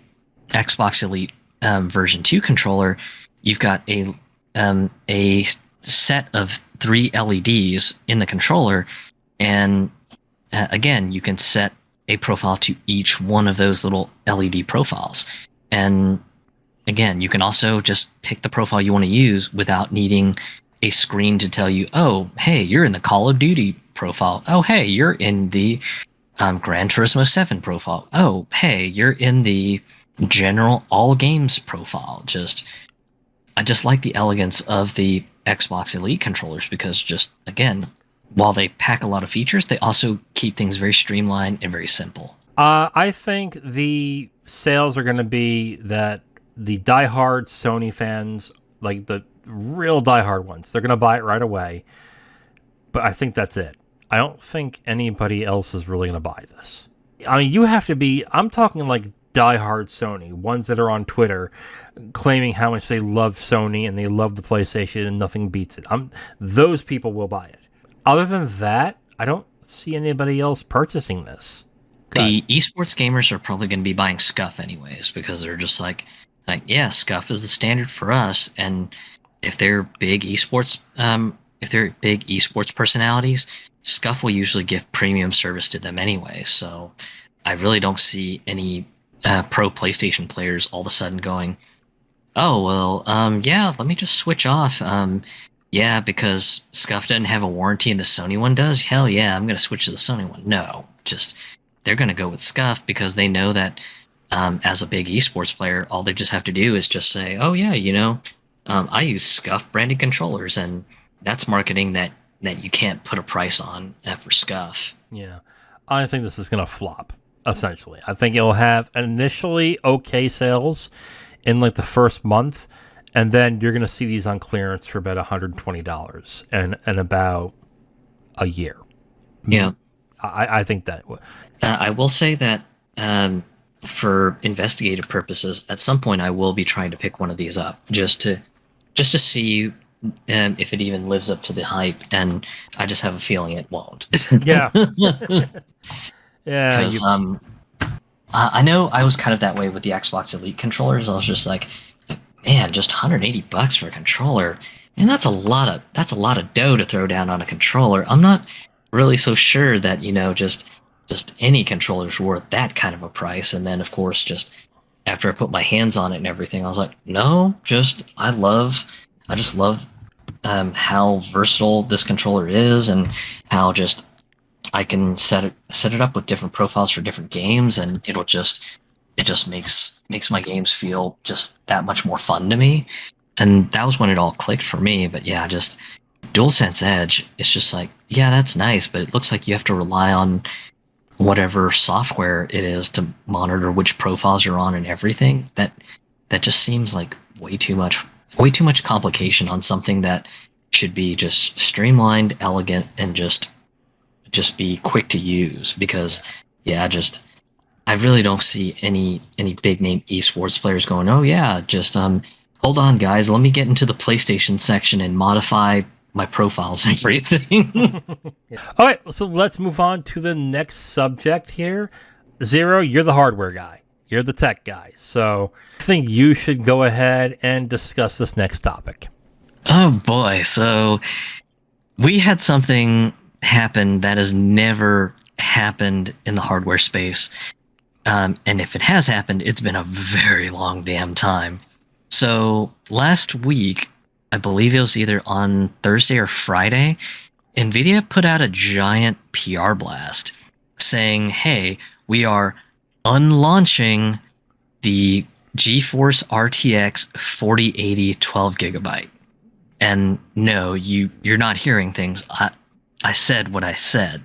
Xbox Elite version 2 controller, you've got a set of 3 LEDs in the controller, and again, you can set a profile to each one of those little LED profiles. And again, you can also just pick the profile you want to use without needing a screen to tell you, oh, hey, you're in the Call of Duty profile. Oh, hey, you're in the Gran Turismo 7 profile. Oh, hey, you're in the general all games profile. I just like the elegance of the Xbox Elite controllers because just again, while they pack a lot of features, they also keep things very streamlined and very simple. I think the sales are going to be that the diehard Sony fans, like the real diehard ones, they're going to buy it right away. But I think that's it. I don't think anybody else is really going to buy this. I mean, you have to be, I'm talking like diehard Sony, ones that are on Twitter claiming how much they love Sony and they love the PlayStation and nothing beats it. Those people will buy it. Other than that, I don't see anybody else purchasing this. The esports gamers are probably going to be buying Scuff anyways because they're just like, yeah, Scuff is the standard for us, and if they're big esports, personalities, Scuff will usually give premium service to them anyway. So I really don't see any pro PlayStation players all of a sudden going, oh well, yeah, let me just switch off. Yeah, because Scuff doesn't have a warranty and the Sony one does. Hell yeah, I'm going to switch to the Sony one. No, just they're going to go with Scuff because they know that as a big esports player, all they just have to do is just say, oh yeah, I use Scuff branded controllers, and that's marketing that you can't put a price on for Scuff. Yeah, I think this is going to flop, essentially. I think it'll have initially okay sales in like the first month, and then you're going to see these on clearance for about $120 in about a year. Yeah. I think that. I will say that for investigative purposes, at some point I will be trying to pick one of these up just to see if it even lives up to the hype, and I just have a feeling it won't. Yeah. Yeah. Because I know I was kind of that way with the Xbox Elite controllers. I was just like, man, just $180 for a controller, and that's a lot of dough to throw down on a controller. I'm not really so sure that just any controller's worth that kind of a price. And then of course, just after I put my hands on it and everything, I was like, no, I just love how versatile this controller is, and how just I can set it up with different profiles for different games, and it just makes my games feel just that much more fun to me. And that was when it all clicked for me. But yeah, just DualSense Edge, it's just like, yeah, that's nice, but it looks like you have to rely on whatever software it is to monitor which profiles you're on and everything. That just seems like way too much complication on something that should be just streamlined, elegant, and just be quick to use. Because yeah, I really don't see any big name esports players going, oh yeah, just hold on guys, let me get into the PlayStation section and modify my profiles and everything. All right, so let's move on to the next subject here. Zero, you're the hardware guy. You're the tech guy. So I think you should go ahead and discuss this next topic. Oh boy. So we had something happen that has never happened in the hardware space. And if it has happened, it's been a very long damn time. So last week, I believe it was either on Thursday or Friday, NVIDIA put out a giant PR blast saying, hey, we are unlaunching the GeForce RTX 4080 12 gigabyte. And no, you're not hearing things. I said what I said.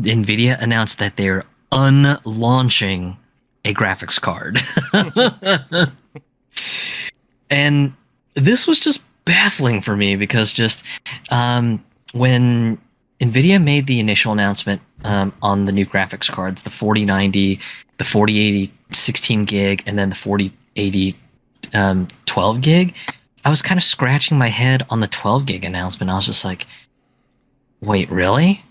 NVIDIA announced that they're unlaunching a graphics card. And this was just baffling for me because just when NVIDIA made the initial announcement on the new graphics cards, the 4090, the 4080 16 gig, and then the 4080 12 gig, I was kind of scratching my head on the 12 gig announcement. I was just like, wait, really?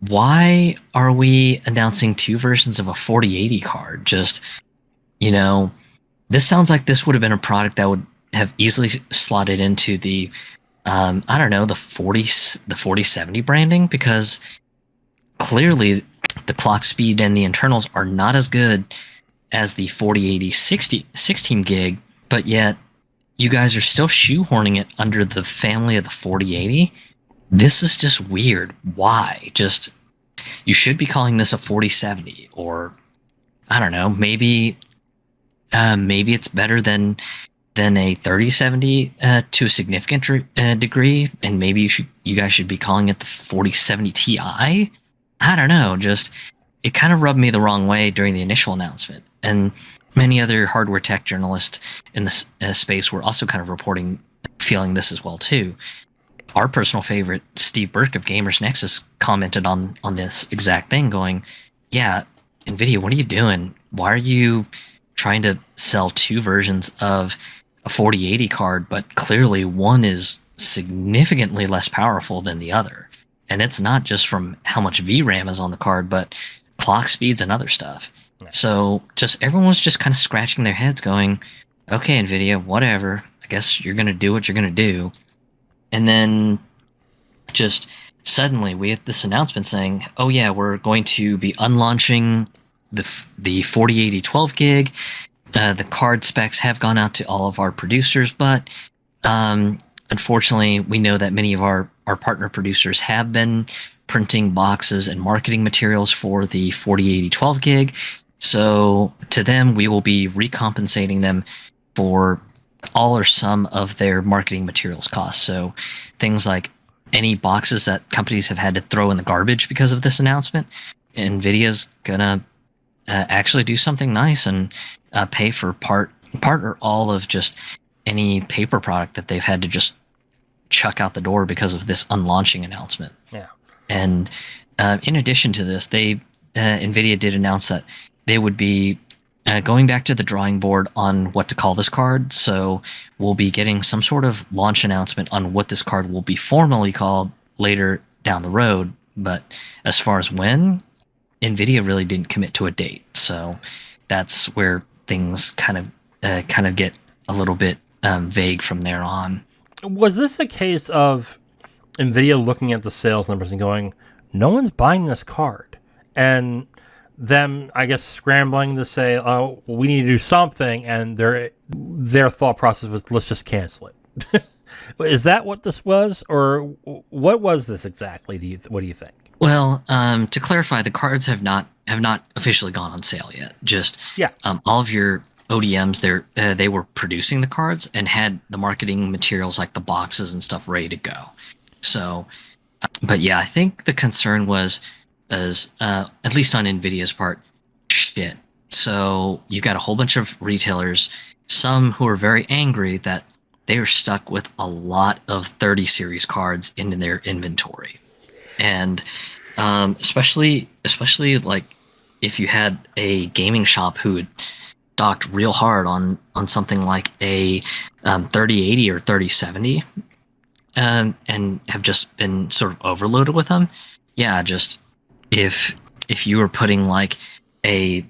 Why are we announcing two versions of a 4080 card? Just, this sounds like this would have been a product that would have easily slotted into the, the 4070 branding, because clearly the clock speed and the internals are not as good as the 4080 16 gig, but yet you guys are still shoehorning it under the family of the 4080. This is just weird. Why? Just, you should be calling this a 4070, or I don't know, maybe maybe it's better than a 3070 to a significant degree, and maybe you guys should be calling it the 4070 Ti. I don't know. Just it kind of rubbed me the wrong way during the initial announcement, and many other hardware tech journalists in this space were also kind of feeling this as well too. Our personal favorite, Steve Burke of Gamers Nexus, commented on this exact thing, going, "Yeah, NVIDIA, what are you doing? Why are you trying to sell two versions of a 4080 card, but clearly one is significantly less powerful than the other? And it's not just from how much VRAM is on the card, but clock speeds and other stuff." Yeah. So just everyone was just kind of scratching their heads going, okay, NVIDIA, whatever. I guess you're going to do what you're going to do. And then just suddenly we had this announcement saying, oh yeah, we're going to be unlaunching the 4080 12 gig. The card specs have gone out to all of our producers, but unfortunately, we know that many of our partner producers have been printing boxes and marketing materials for the 4080 12 gig. So to them, we will be recompensating them for all or some of their marketing materials costs. So things like any boxes that companies have had to throw in the garbage because of this announcement, NVIDIA's gonna actually do something nice and pay for part or all of just any paper product that they've had to just chuck out the door because of this unlaunching announcement. Yeah. And in addition to this, NVIDIA did announce that they would be going back to the drawing board on what to call this card. So we'll be getting some sort of launch announcement on what this card will be formally called later down the road. But as far as when, NVIDIA really didn't commit to a date. So that's where things kind of get a little bit vague from there on. Was this a case of NVIDIA looking at the sales numbers and going, no one's buying this card? And them, I guess, scrambling to say, oh, we need to do something, and their thought process was, let's just cancel it. Is that what this was, or what was this exactly? What do you think? Well, to clarify, the cards have not officially gone on sale yet. Just all of your ODMs, they were producing the cards and had the marketing materials like the boxes and stuff ready to go. So, but yeah, I think the concern was, at least on NVIDIA's part, shit. So you've got a whole bunch of retailers, some who are very angry that they are stuck with a lot of 30 series cards in their inventory. And especially like if you had a gaming shop who had docked real hard on something like a 3080 or 3070 and have just been sort of overloaded with them. Yeah, just if you were putting like a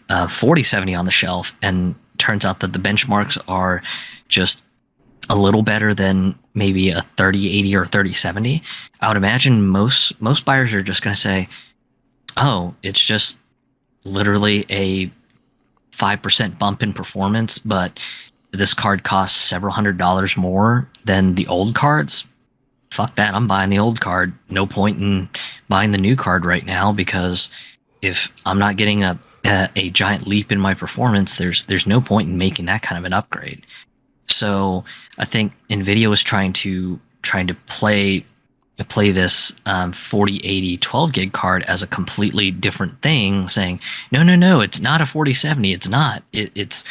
4070 on the shelf and turns out that the benchmarks are just a little better than maybe a 3080 or 3070, I would imagine most buyers are just going to say, oh, it's just literally a 5% bump in performance, but this card costs several $100s more than the old cards. Fuck that, I'm buying the old card. No point in buying the new card right now, because if I'm not getting a giant leap in my performance, there's no point in making that kind of an upgrade. So I think NVIDIA was trying to play this 4080 12 gig card as a completely different thing, saying no, it's not a 4070. It's not. It's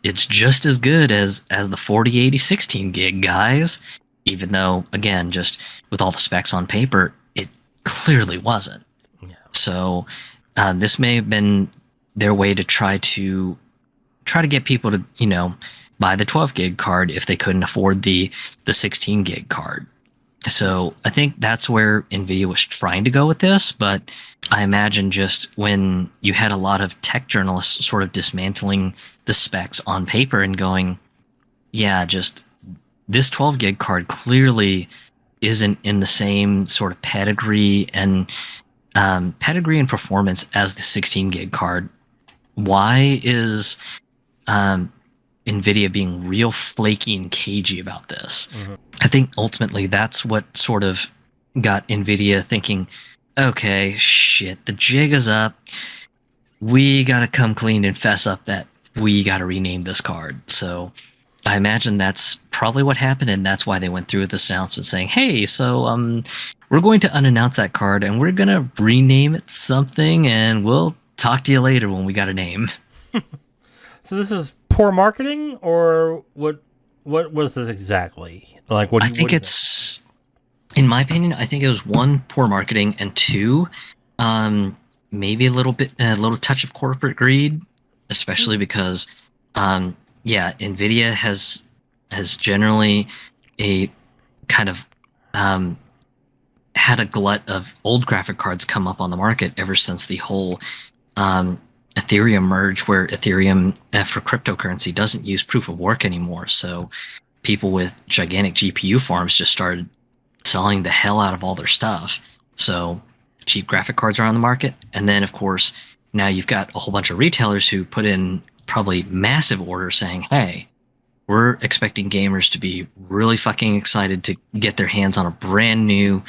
just as good as the 4080 16 gig, guys. Even though, again, just with all the specs on paper, it clearly wasn't. Yeah. So this may have been their way to try to get people to, buy the 12 gig card if they couldn't afford the 16 gig card. So I think that's where NVIDIA was trying to go with this. But I imagine just when you had a lot of tech journalists sort of dismantling the specs on paper and going, yeah, just this 12 gig card clearly isn't in the same sort of pedigree and performance as the 16 gig card. Why is NVIDIA being real flaky and cagey about this? Mm-hmm. I think ultimately that's what sort of got NVIDIA thinking, okay, shit, the jig is up. we got to come clean and fess up that we got to rename this card. So I imagine that's probably what happened, and that's why they went through with this announcement saying, hey, so we're going to unannounce that card, and we're going to rename it something, and we'll talk to you later when we got a name. So this is poor marketing, or what was this exactly? Like, I think it's, in my opinion, I think it was one, poor marketing, and two, maybe a little touch of corporate greed, especially because, Nvidia has generally a kind of had a glut of old graphic cards come up on the market ever since the whole Ethereum merge, where Ethereum for cryptocurrency doesn't use proof of work anymore. So people with gigantic GPU farms just started selling the hell out of all their stuff. So cheap graphic cards are on the market. And then, of course, now you've got a whole bunch of retailers who put in probably massive orders saying, hey, we're expecting gamers to be really fucking excited to get their hands on a brand new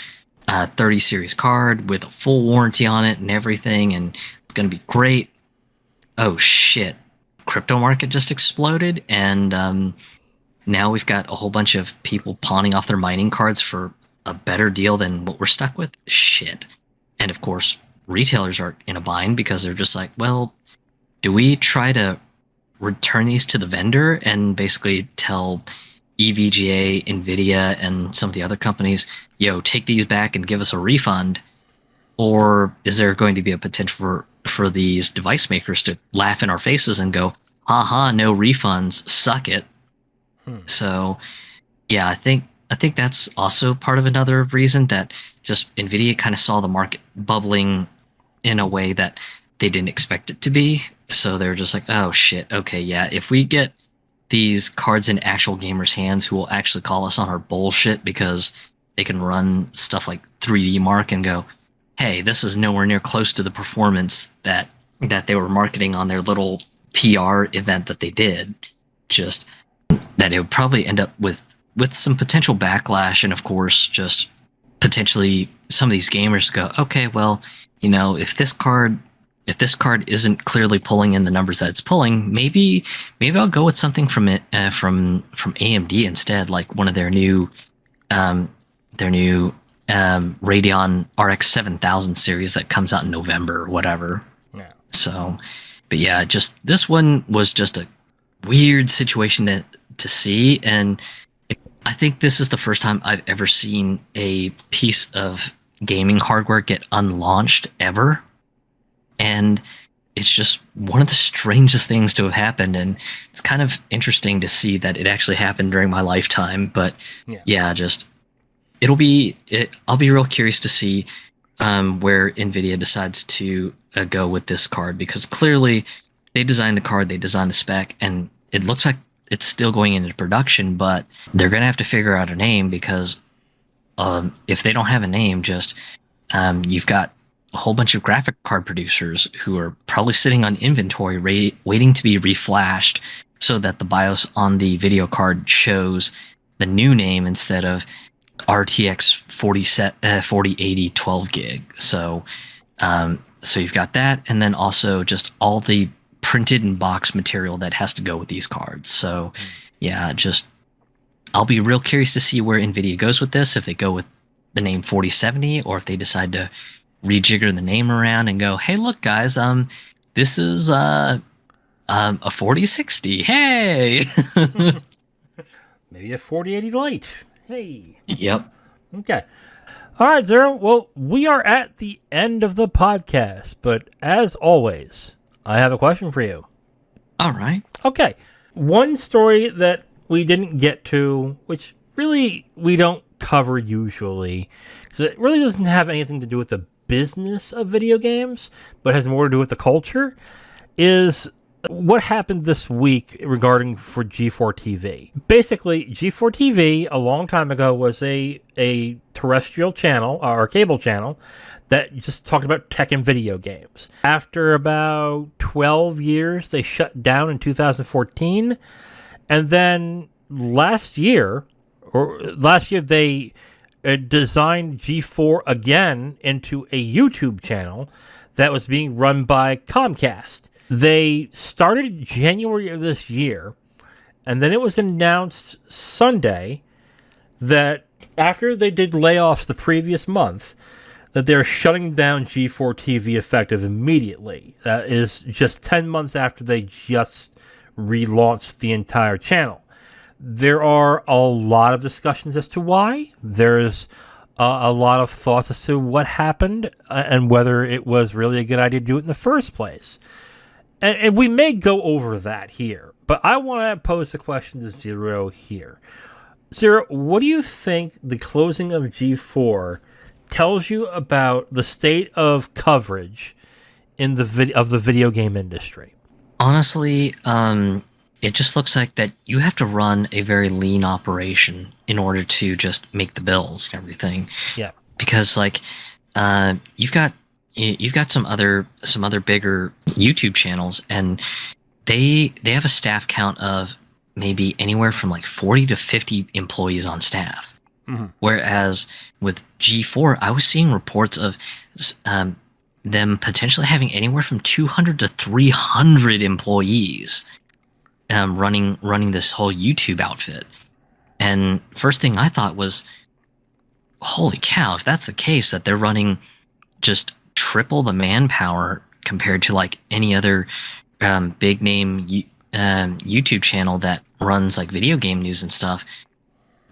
30 series card with a full warranty on it and everything, and it's going to be great. Oh shit, crypto market just exploded, and now we've got a whole bunch of people pawning off their mining cards for a better deal than what we're stuck with. Shit. And of course, retailers are in a bind because they're just like, well, do we try to return these to the vendor and basically tell EVGA, Nvidia, and some of the other companies, yo, take these back and give us a refund? Or is there going to be a potential for these device makers to laugh in our faces and go, haha, no refunds, suck it? So, yeah, I think that's also part of another reason that just Nvidia kind of saw the market bubbling in a way that they didn't expect it to be. So they're just like, oh shit, okay, yeah, if we get these cards in actual gamers' hands who will actually call us on our bullshit because they can run stuff like 3D Mark and go, hey, this is nowhere near close to the performance that they were marketing on their little PR event that they did, just that it would probably end up with some potential backlash, and of course just potentially some of these gamers go, okay, well, you know, if this card isn't clearly pulling in the numbers that it's pulling, maybe I'll go with something from AMD instead, like one of their new Radeon RX 7000 series that comes out in November or whatever. Yeah. So, but yeah, just this one was just a weird situation to see, and I think this is the first time I've ever seen a piece of gaming hardware get unlaunched ever. And it's just one of the strangest things to have happened, and it's kind of interesting to see that it actually happened during my lifetime. But yeah just I'll be real curious to see where Nvidia decides to go with this card, because clearly they designed the card, they designed the spec, and it looks like it's still going into production, but they're going to have to figure out a name, because if they don't have a name, just you've got a whole bunch of graphic card producers who are probably sitting on inventory waiting to be reflashed so that the BIOS on the video card shows the new name instead of RTX 4080 12 gig. So you've got that, and then also just all the printed and box material that has to go with these cards. So yeah, just I'll be real curious to see where Nvidia goes with this, if they go with the name 4070 or if they decide to rejigger the name around and go, hey, look, guys, this is a 4060. Hey, maybe a 4080 Lite. Hey. Yep. Okay. All right, Zero. Well, we are at the end of the podcast, but as always, I have a question for you. All right. Okay. One story that we didn't get to, which really we don't cover usually, because it really doesn't have anything to do with the business of video games, but has more to do with the culture, is what happened this week regarding for G4 TV. Basically, G4 TV a long time ago was a terrestrial channel, or cable channel, that just talked about tech and video games. After about 12 years, they shut down in 2014, and then last year they designed G4 again into a YouTube channel that was being run by Comcast. They started in January of this year, and then it was announced Sunday that after they did layoffs the previous month, that they're shutting down G4 TV effective immediately. That is just 10 months after they just relaunched the entire channel. There are a lot of discussions as to why. There's a lot of thoughts as to what happened and whether it was really a good idea to do it in the first place. And we may go over that here, but I want to pose the question to Zero here. Zero, what do you think the closing of G4 tells you about the state of coverage in the video game industry? Honestly, it just looks like that you have to run a very lean operation in order to just make the bills and everything. Yeah. Because you've got some other bigger YouTube channels, and they have a staff count of maybe anywhere from 40 to 50 employees on staff. Mm-hmm. Whereas with G4, I was seeing reports of them potentially having anywhere from 200 to 300 employees running this whole YouTube outfit. And first thing I thought was, holy cow, if that's the case, that they're running just triple the manpower compared to any other big name YouTube channel that runs video game news and stuff.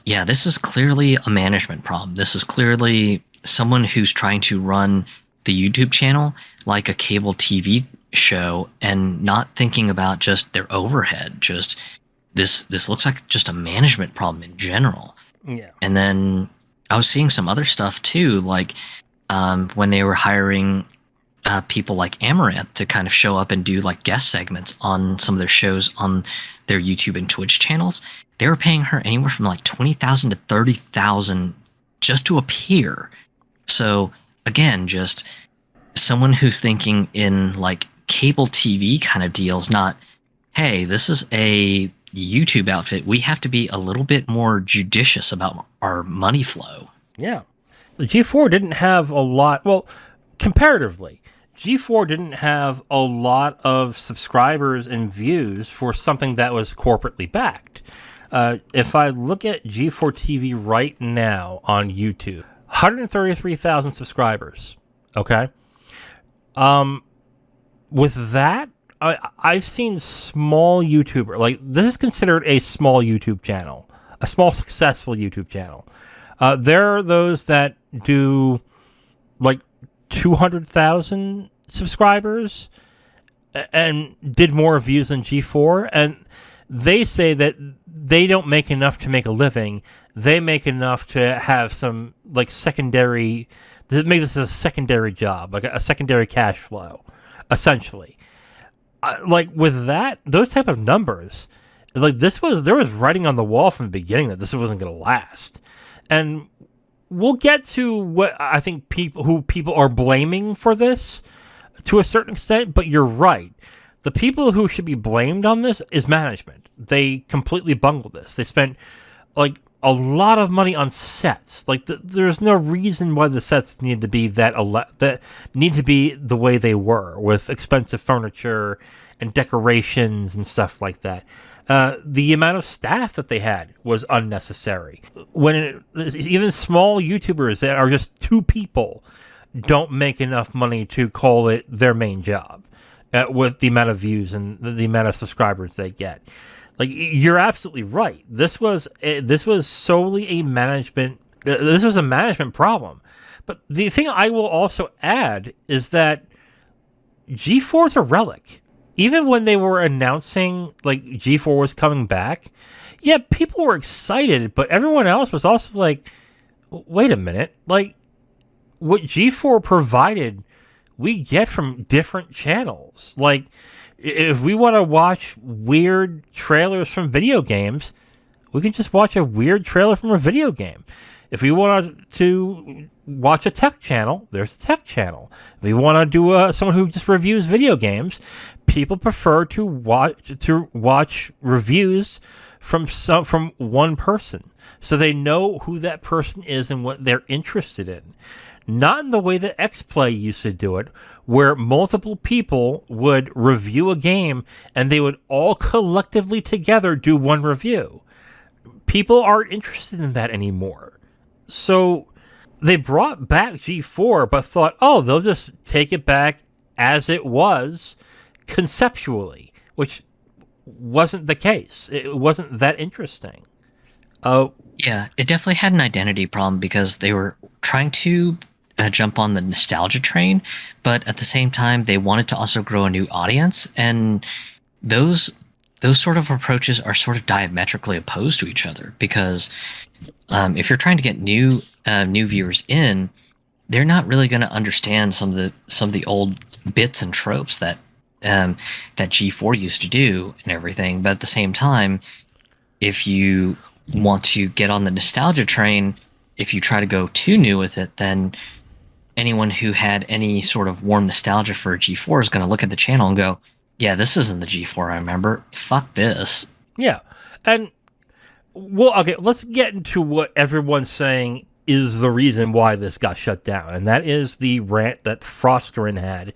Yeah, this is clearly a management problem. This is clearly someone who's trying to run the YouTube channel like a cable TV show and not thinking about just their overhead. Just this looks like just a management problem in general. Yeah. And then I was seeing some other stuff too, when they were hiring people like Amaranth to kind of show up and do guest segments on some of their shows on their YouTube and Twitch channels. They were paying her anywhere from $20,000 to $30,000 just to appear. So again, just someone who's thinking in cable TV kind of deals, not, hey, this is a YouTube outfit. We have to be a little bit more judicious about our money flow. Yeah. The G4 didn't have a lot, well, comparatively, G4 didn't have a lot of subscribers and views for something that was corporately backed. If I look at G4 TV right now on YouTube, 133,000 subscribers. Okay. With that, I've seen small YouTuber, this is considered a small YouTube channel, a small successful YouTube channel. There are those that do 200,000 subscribers and did more views than G4, and they say that they don't make enough to make a living. They make enough to have some secondary, make this a secondary job, a secondary cash flow, essentially. With that, those type of numbers, there was writing on the wall from the beginning that this wasn't going to last. And we'll get to what I think people are blaming for this to a certain extent, but you're right. The people who should be blamed on this is management. They completely bungled this. They spent a lot of money on sets. There's no reason why the sets need to be that need to be the way they were, with expensive furniture and decorations and stuff like that. The amount of staff that they had was unnecessary. Even small YouTubers that are just two people don't make enough money to call it their main job with the amount of views and the amount of subscribers they get. You're absolutely right. This was solely a management. This was a management problem. But the thing I will also add is that G4 is a relic. Even when they were announcing G4 was coming back, yeah, people were excited, but everyone else was also wait a minute, what G4 provided, we get from different channels. If we want to watch weird trailers from video games, we can just watch a weird trailer from a video game. If we want to watch a tech channel, there's a tech channel. If we want to do someone who just reviews video games, people prefer to watch reviews from one person, so they know who that person is and what they're interested in. not in the way that X-Play used to do it, where multiple people would review a game and they would all collectively together do one review. People aren't interested in that anymore. So they brought back G4, but thought, oh, they'll just take it back as it was conceptually, which wasn't the case. It wasn't that interesting. Yeah, it definitely had an identity problem because they were trying to jump on the nostalgia train, but at the same time, they wanted to also grow a new audience, and those sort of approaches are sort of diametrically opposed to each other because if you're trying to get new viewers in, they're not really going to understand some of the old bits and tropes that G4 used to do and everything. But at the same time, if you want to get on the nostalgia train, if you try to go too new with it, then anyone who had any sort of warm nostalgia for G4 is going to look at the channel and go, yeah, this isn't the G4 I remember. Fuck this. Yeah. And, well, okay, let's get into what everyone's saying is the reason why this got shut down. And that is the rant that Frosterin had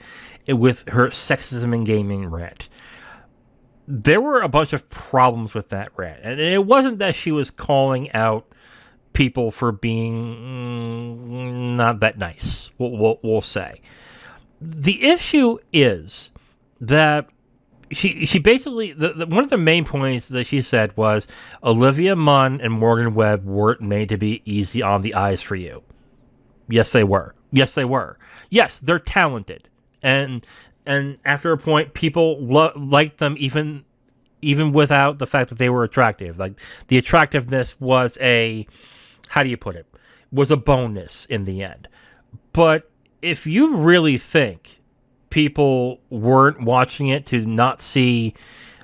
with her sexism in gaming rant. There were a bunch of problems with that rant. And it wasn't that she was calling out people for being not that nice, we'll say. The issue is that she basically, one of the main points that she said was Olivia Munn and Morgan Webb weren't made to be easy on the eyes for you. Yes, they were. Yes, they were. Yes, they're talented. And after a point, people liked them even without the fact that they were attractive. Like, the attractiveness was how do you put it? Was a bonus in the end. But if you really think people weren't watching it to not see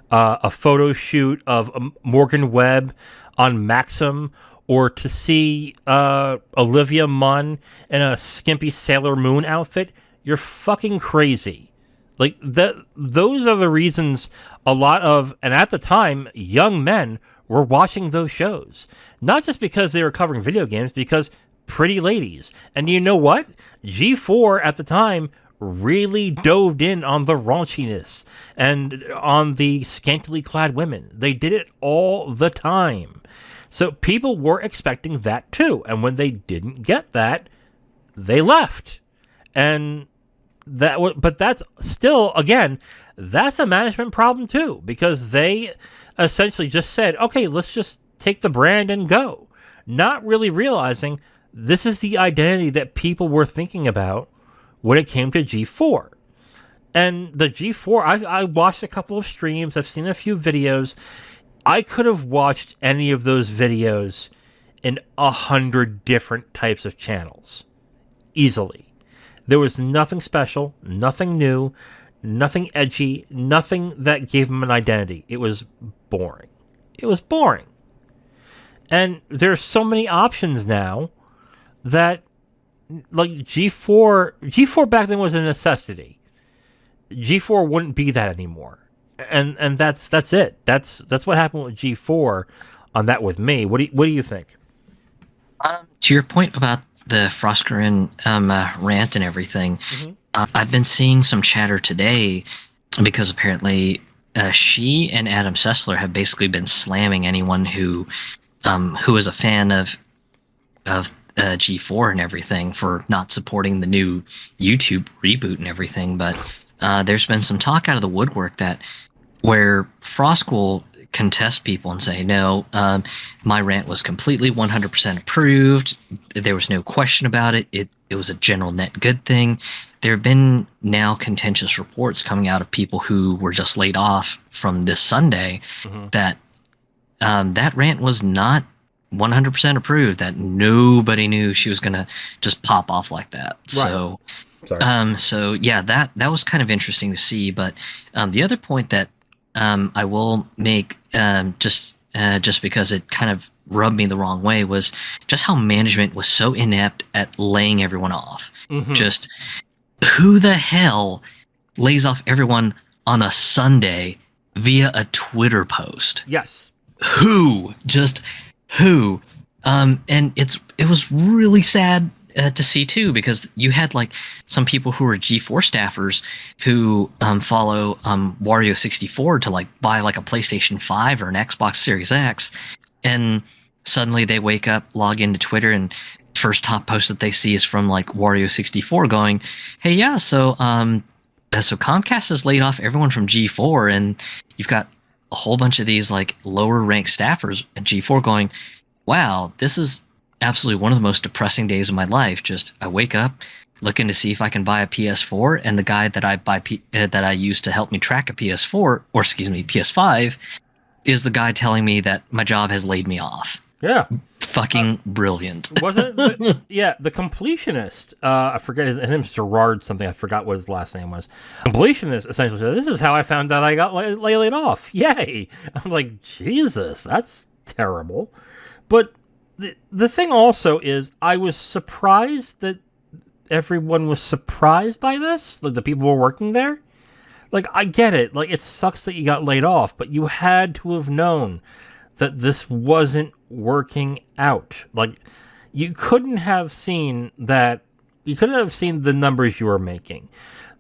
a photo shoot of Morgan Webb on Maxim, or to see Olivia Munn in a skimpy Sailor Moon outfit, you're fucking crazy. Like, those are the reasons a lot of, and at the time, young men were watching those shows. Not just because they were covering video games, because pretty ladies. And you know what? G4 at the time really dove in on the raunchiness and on the scantily clad women. They did it all the time. So people were expecting that too. And when they didn't get that, they left. And but that's still, again, that's a management problem too, because they essentially just said, okay, let's just take the brand and go. Not really realizing this is the identity that people were thinking about when it came to G4. And the G4, I watched a couple of streams, I've seen a few videos. I could have watched any of those videos in 100 different types of channels. Easily. There was nothing special, nothing new, nothing edgy, nothing that gave them an identity. It was boring. It was boring. And there's so many options now that, like, G4 back then was a necessity. G4 wouldn't be that anymore. And that's it. That's what happened with G4 on that with me. What do you think? To your point about the Frosterin rant and everything, I've been seeing some chatter today because apparently she and Adam Sessler have basically been slamming anyone who is a fan of G4 and everything for not supporting the new YouTube reboot and everything. But there's been some talk out of the woodwork where Frost will contest people and say, no, my rant was completely 100% approved. There was no question about it. It was a general net good thing. There have been now contentious reports coming out of people who were just laid off from this Sunday that that rant was not 100% approved, that nobody knew she was going to just pop off like that. Right. So yeah, that was kind of interesting to see. But the other point that I will make, just because it kind of rubbed me the wrong way, was just how management was so inept at laying everyone off. Just who the hell lays off everyone on a Sunday via a Twitter post? Yes. Who? Just who? And it was really sad to see too, because you had like some people who were G4 staffers who follow Wario64 to like buy like a PlayStation 5 or an Xbox Series X, and suddenly they wake up, log into Twitter, and first top post that they see is from like Wario64 going, "Hey, yeah, so Comcast has laid off everyone from G4, and you've got a whole bunch of these like lower ranked staffers at G4 going, wow, this is absolutely one of the most depressing days of my life. Just I wake up looking to see if I can buy a PS4, and the guy that I use to help me track a PS5 is the guy telling me that my job has laid me off." Yeah. Fucking brilliant. Wasn't it? The completionist, I forget his name's Gerard something, I forgot what his last name was. Completionist essentially said, "This is how I found out I got laid off. Yay." I'm like, Jesus, that's terrible. But the thing also is, I was surprised that everyone was surprised by this, like the people who were working there. Like, I get it, like it sucks that you got laid off, but you had to have known that this wasn't working out. Like, you couldn't have seen that. You couldn't have seen the numbers you were making.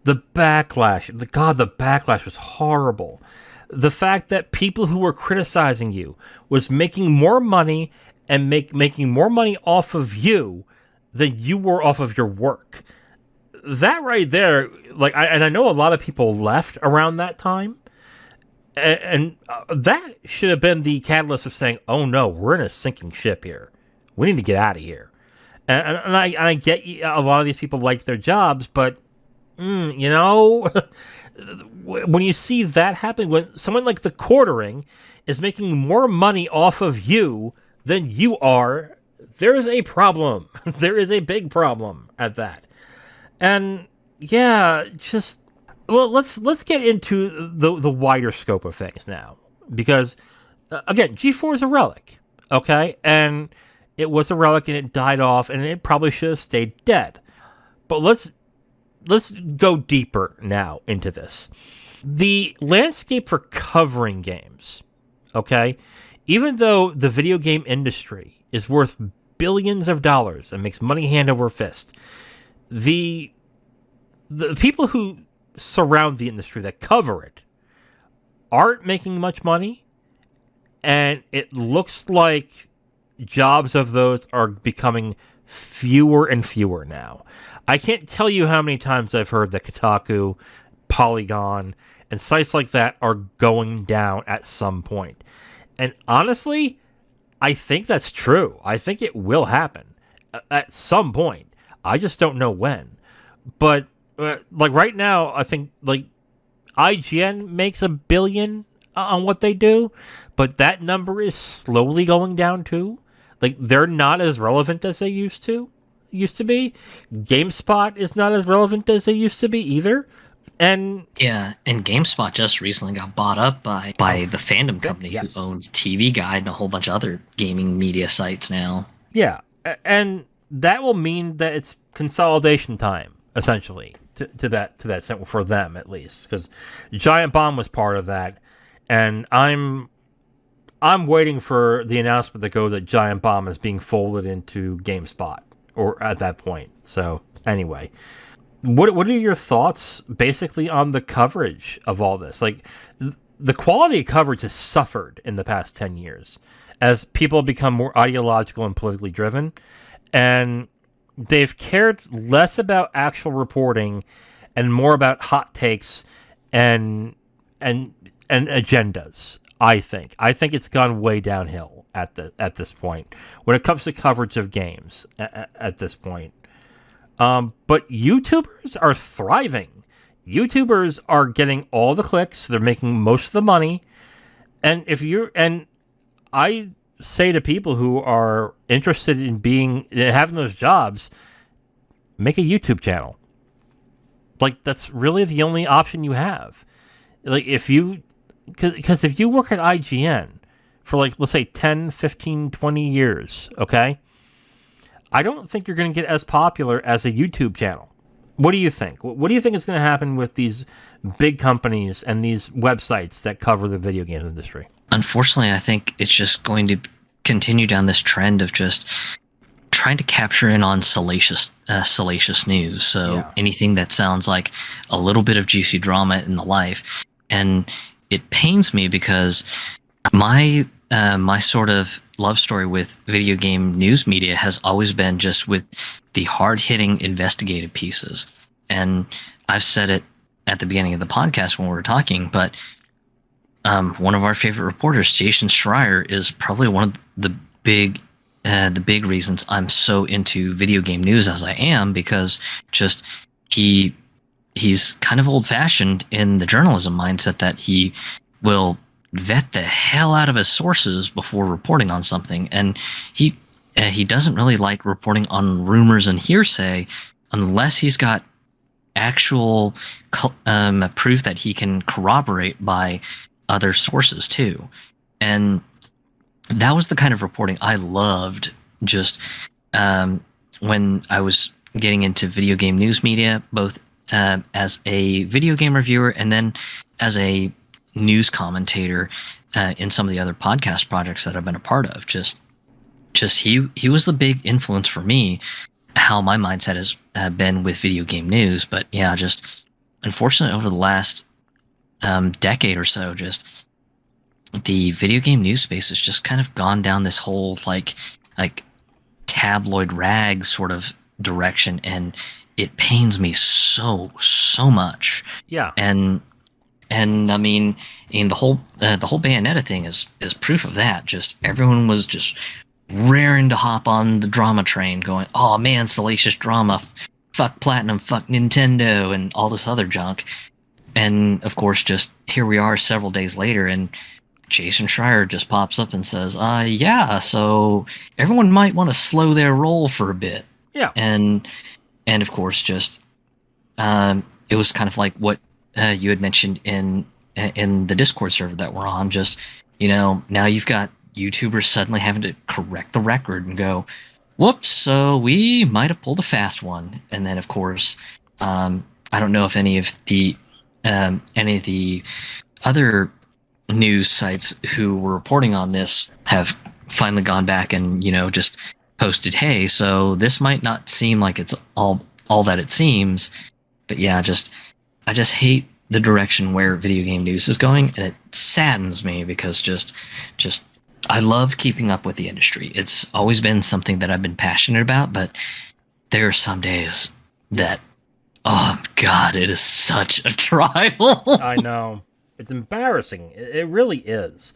The backlash. The backlash was horrible. The fact that people who were criticizing you was making more money and making more money off of you than you were off of your work. That right there, like, I know a lot of people left around that time. And that should have been the catalyst of saying, "Oh no, we're in a sinking ship here. We need to get out of here." And I get a lot of these people like their jobs, but when you see that happen, when someone like the Quartering is making more money off of you than you are, there is a problem. There is a big problem at that. And yeah, just. Well, let's get into the wider scope of things now, because again, G4 is a relic, okay, and it was a relic and it died off, and it probably should have stayed dead. But let's go deeper now into this. The landscape for covering games, okay, even though the video game industry is worth billions of dollars and makes money hand over fist, the people who surround the industry that cover it aren't making much money, and it looks like jobs of those are becoming fewer and fewer now. I can't tell you how many times I've heard that Kotaku, Polygon, and sites like that are going down at some point. And honestly, I think that's true. I think it will happen at some point. I just don't know when. But like right now, I think like IGN makes $1 billion on what they do, but that number is slowly going down too. Like, they're not as relevant as they used to be. GameSpot is not as relevant as they used to be either. And yeah, and GameSpot just recently got bought up by the fandom company who owns TV Guide and a whole bunch of other gaming media sites now. Yeah, and that will mean that it's consolidation time, essentially, to that extent, for them at least, because Giant Bomb was part of that, and I'm waiting for the announcement to go that Giant Bomb is being folded into GameSpot, or at that point. So anyway, what are your thoughts basically on the coverage of all this? Like, the quality of coverage has suffered in the past 10 years as people become more ideological and politically driven, and they've cared less about actual reporting and more about hot takes and agendas. I think it's gone way downhill at this point when it comes to coverage of games at this point. But YouTubers are thriving. YouTubers are getting all the clicks. They're making most of the money. And I say to people who are interested in having those jobs, make a YouTube channel. Like, that's really the only option you have. Like, because if you work at IGN for, like, let's say 10, 15, 20 years, okay, I don't think you're going to get as popular as a YouTube channel. What do you think? What do you think is going to happen with these big companies and these websites that cover the video game industry? Unfortunately, I think it's just going to continue down this trend of just trying to capture in on salacious news. So anything that sounds like a little bit of juicy drama in the life. And it pains me because my sort of love story with video game news media has always been just with the hard-hitting investigative pieces. And I've said it at the beginning of the podcast when we were talking, but one of our favorite reporters, Jason Schreier, is probably one of the big reasons I'm so into video game news as I am, because just he's kind of old-fashioned in the journalism mindset that he will vet the hell out of his sources before reporting on something, and he doesn't really like reporting on rumors and hearsay unless he's got actual proof that he can corroborate by other sources too. And that was the kind of reporting I loved just when I was getting into video game news media, both as a video game reviewer and then as a news commentator in some of the other podcast projects that I've been a part of. Just he was the big influence for me, how my mindset has been with video game news. But yeah, just unfortunately over the last decade or so, just the video game news space has just kind of gone down this whole like tabloid rag sort of direction, and it pains me so much. Yeah. And I mean, the whole Bayonetta thing is proof of that. Just everyone was just raring to hop on the drama train, going, "Oh man, salacious drama, fuck Platinum, fuck Nintendo," and all this other junk. And of course, just here we are several days later, and Jason Schreier just pops up and says, yeah, so everyone might want to slow their roll for a bit. Yeah. And of course, just it was kind of like what you had mentioned in the Discord server that we're on. Just, now you've got YouTubers suddenly having to correct the record and go, whoops, so we might have pulled a fast one. And then, of course, I don't know if any of the other news sites who were reporting on this have finally gone back and just posted, hey, so this might not seem like it's all that it seems, but yeah, I just hate the direction where video game news is going, and it saddens me because just I love keeping up with the industry. It's always been something that I've been passionate about, but there are some days that, oh God, it is such a trial. I know. It's embarrassing. It really is.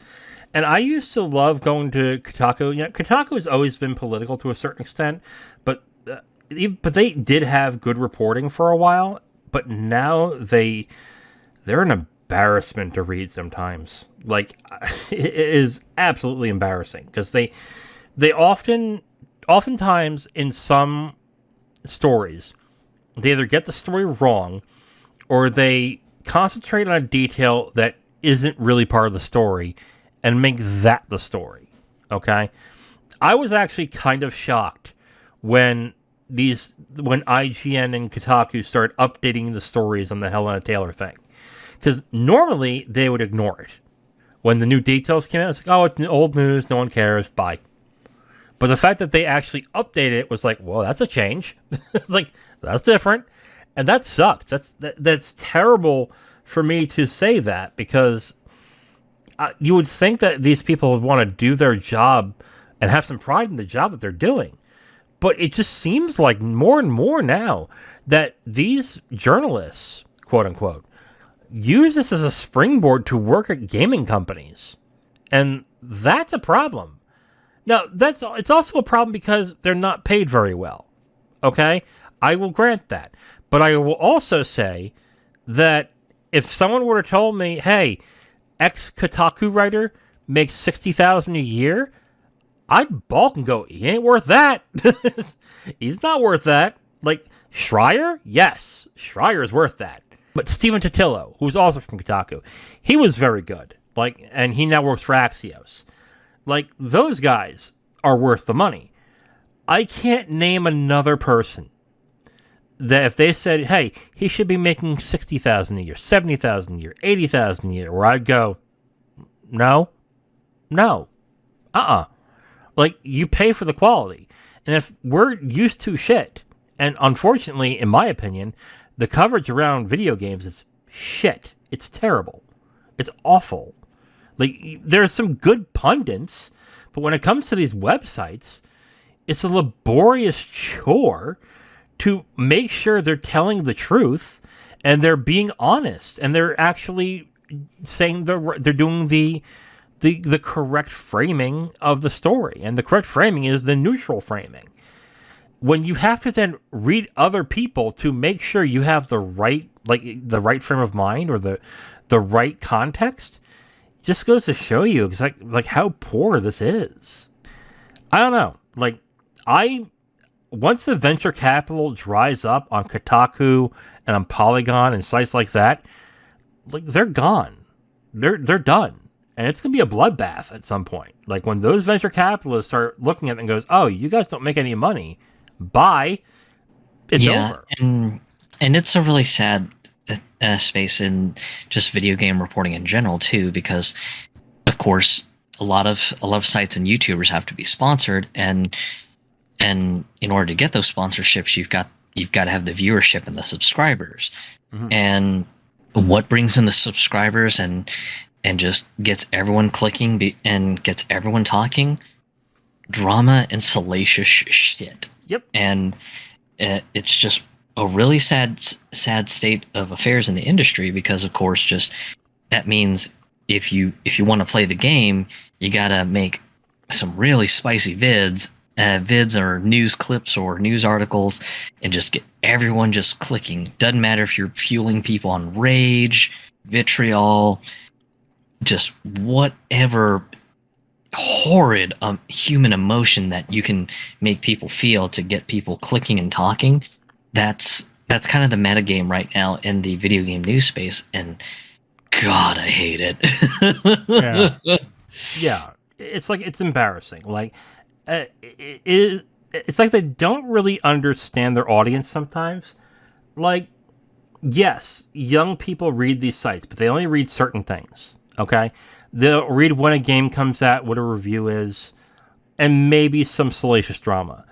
And I used to love going to Kotaku. Kotaku has always been political to a certain extent, but they did have good reporting for a while. But now they're an embarrassment to read sometimes. Like, it is absolutely embarrassing because they oftentimes in some stories, they either get the story wrong or they concentrate on a detail that isn't really part of the story and make that the story. Okay? I was actually kind of shocked when IGN and Kotaku started updating the stories on the Helena Taylor thing. Because normally they would ignore it. When the new details came out, it's like, oh, it's old news, no one cares, bye. But the fact that they actually updated it was like, well, that's a change. It's like, that's different. And that sucks. That's terrible for me to say that, because you would think that these people would want to do their job and have some pride in the job that they're doing. But it just seems like more and more now that these journalists, quote unquote, use this as a springboard to work at gaming companies. And that's a problem. Now, it's also a problem because they're not paid very well. Okay? I will grant that. But I will also say that if someone were to tell me, hey, ex-Kotaku writer makes $60,000 a year, I'd balk and go, he ain't worth that. He's not worth that. Like, Schreier? Yes, Schreier is worth that. But Stephen Totilo, who's also from Kotaku, he was very good. Like, and he now works for Axios. Like, those guys are worth the money. I can't name another person that if they said, hey, he should be making $60,000 a year, $70,000 a year, $80,000 a year, where I'd go, no. Like, you pay for the quality. And if we're used to shit, and unfortunately, in my opinion, the coverage around video games is shit. It's terrible. It's awful. Like, there are some good pundits, but when it comes to these websites, it's a laborious chore to make sure they're telling the truth and they're being honest and they're actually saying they're doing the correct framing of the story. And the correct framing is the neutral framing. When you have to then read other people to make sure you have the right frame of mind or the right context, just goes to show you exactly like how poor this is. I don't know. Like, once the venture capital dries up on Kotaku and on Polygon and sites like that, like, they're gone. They're done. And it's going to be a bloodbath at some point. Like, when those venture capitalists start looking at it and goes, oh, you guys don't make any money, bye, it's over. And it's a really sad space in just video game reporting in general, too, because, of course, a lot of sites and YouTubers have to be sponsored, and in order to get those sponsorships, you've got to have the viewership and the subscribers. Mm-hmm. And what brings in the subscribers and just gets everyone clicking and gets everyone talking? Drama and salacious shit. Yep. And it's just a really sad state of affairs in the industry, because, of course, just that means if you want to play the game, you gotta make some really spicy vids or news clips or news articles, and just get everyone just clicking. Doesn't matter if you're fueling people on rage, vitriol, just whatever horrid human emotion that you can make people feel to get people clicking and talking. That's kind of the metagame right now in the video game news space, and God, I hate it. Yeah. It's like, it's embarrassing. Like, it's like they don't really understand their audience sometimes. Like, yes, young people read these sites, but they only read certain things, okay? They'll read when a game comes out, what a review is, and maybe some salacious drama.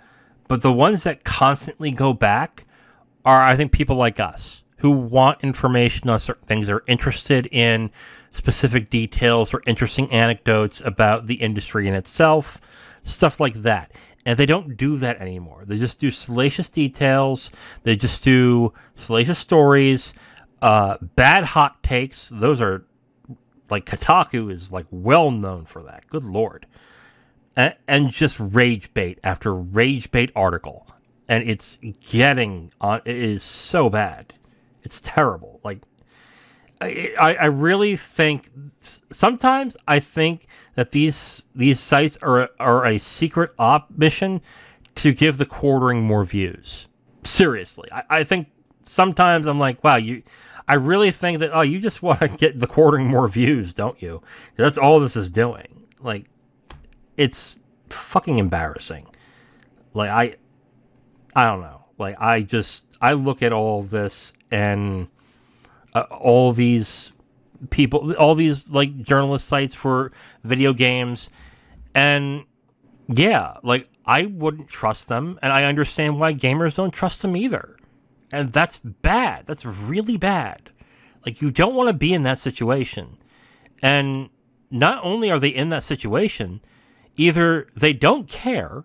But the ones that constantly go back are, I think, people like us who want information on certain things. They're interested in specific details or interesting anecdotes about the industry in itself, stuff like that. And they don't do that anymore. They just do salacious details. They just do salacious stories, bad hot takes. Those are, like, Kotaku is, like, well known for that. Good Lord. And just rage bait after rage bait article. And it's getting on. It is so bad. It's terrible. Like, I really think, sometimes I think that these sites are a secret op mission to give the quartering more views. Seriously. I think sometimes I'm like, wow, I really think that, you just want to get the quartering more views, don't you? That's all this is doing. Like, it's fucking embarrassing. Like, I don't know. Like, I look at all this and all these people, all these, like, journalist sites for video games, and yeah, like, I wouldn't trust them, and I understand why gamers don't trust them either. And that's bad. That's really bad. Like, you don't want to be in that situation. And not only are they in that situation, either they don't care,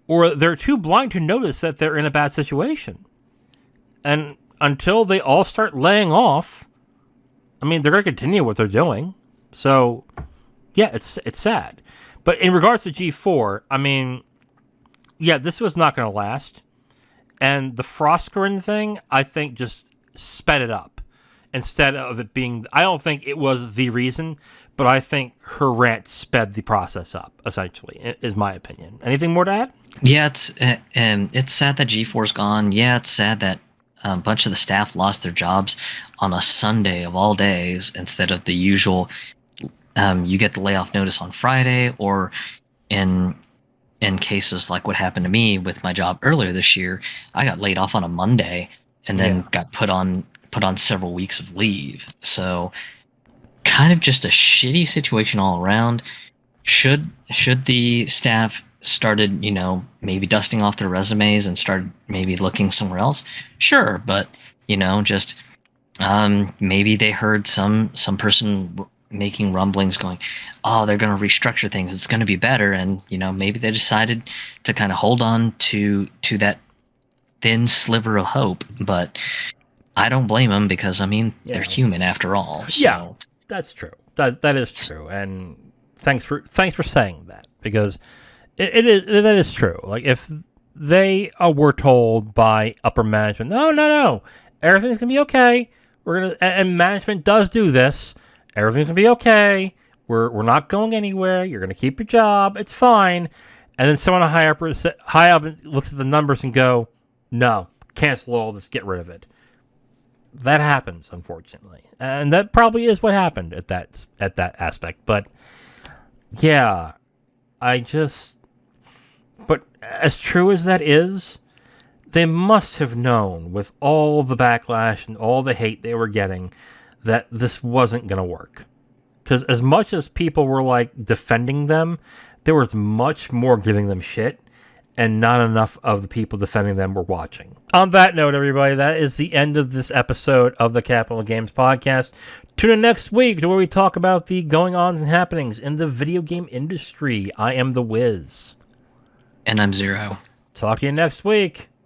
or they're too blind to notice that they're in a bad situation. And until they all start laying off, I mean, they're going to continue what they're doing. So, yeah, it's sad. But in regards to G4, I mean, yeah, this was not going to last. And the Frostgren thing, I think, just sped it up. Instead of it being, I don't think it was the reason, but I think her rant sped the process up, essentially, is my opinion. Anything more to add? Yeah, it's sad that G4's gone. Yeah, it's sad that a bunch of the staff lost their jobs on a Sunday of all days instead of the usual, you get the layoff notice on Friday, or in cases like what happened to me with my job earlier this year, I got laid off on a Monday and then got put on several weeks of leave. So kind of just a shitty situation all around. Should the staff started, maybe dusting off their resumes and started maybe looking somewhere else, sure. But, just maybe they heard some person making rumblings going, oh, they're going to restructure things. It's going to be better. And, maybe they decided to kind of hold on to that thin sliver of hope. But I don't blame them because, they're human after all. So. Yeah, that's true. That is true. And thanks for saying that, because that is true. Like, if they were told by upper management, no, everything's going to be okay. And management does do this. Everything's going to be okay. We're not going anywhere. You're going to keep your job. It's fine. And then someone high up looks at the numbers and go, no, cancel all this. Get rid of it. That happens, unfortunately. And that probably is what happened at that aspect. But, yeah, but as true as that is, they must have known, with all the backlash and all the hate they were getting, that this wasn't going to work. Because as much as people were, like, defending them, there was much more giving them shit, and not enough of the people defending them were watching. On that note, everybody, that is the end of this episode of the Capital Games Podcast. Tune in next week to where we talk about the going-on and happenings in the video game industry. I am the Wiz. And I'm Zero. Talk to you next week.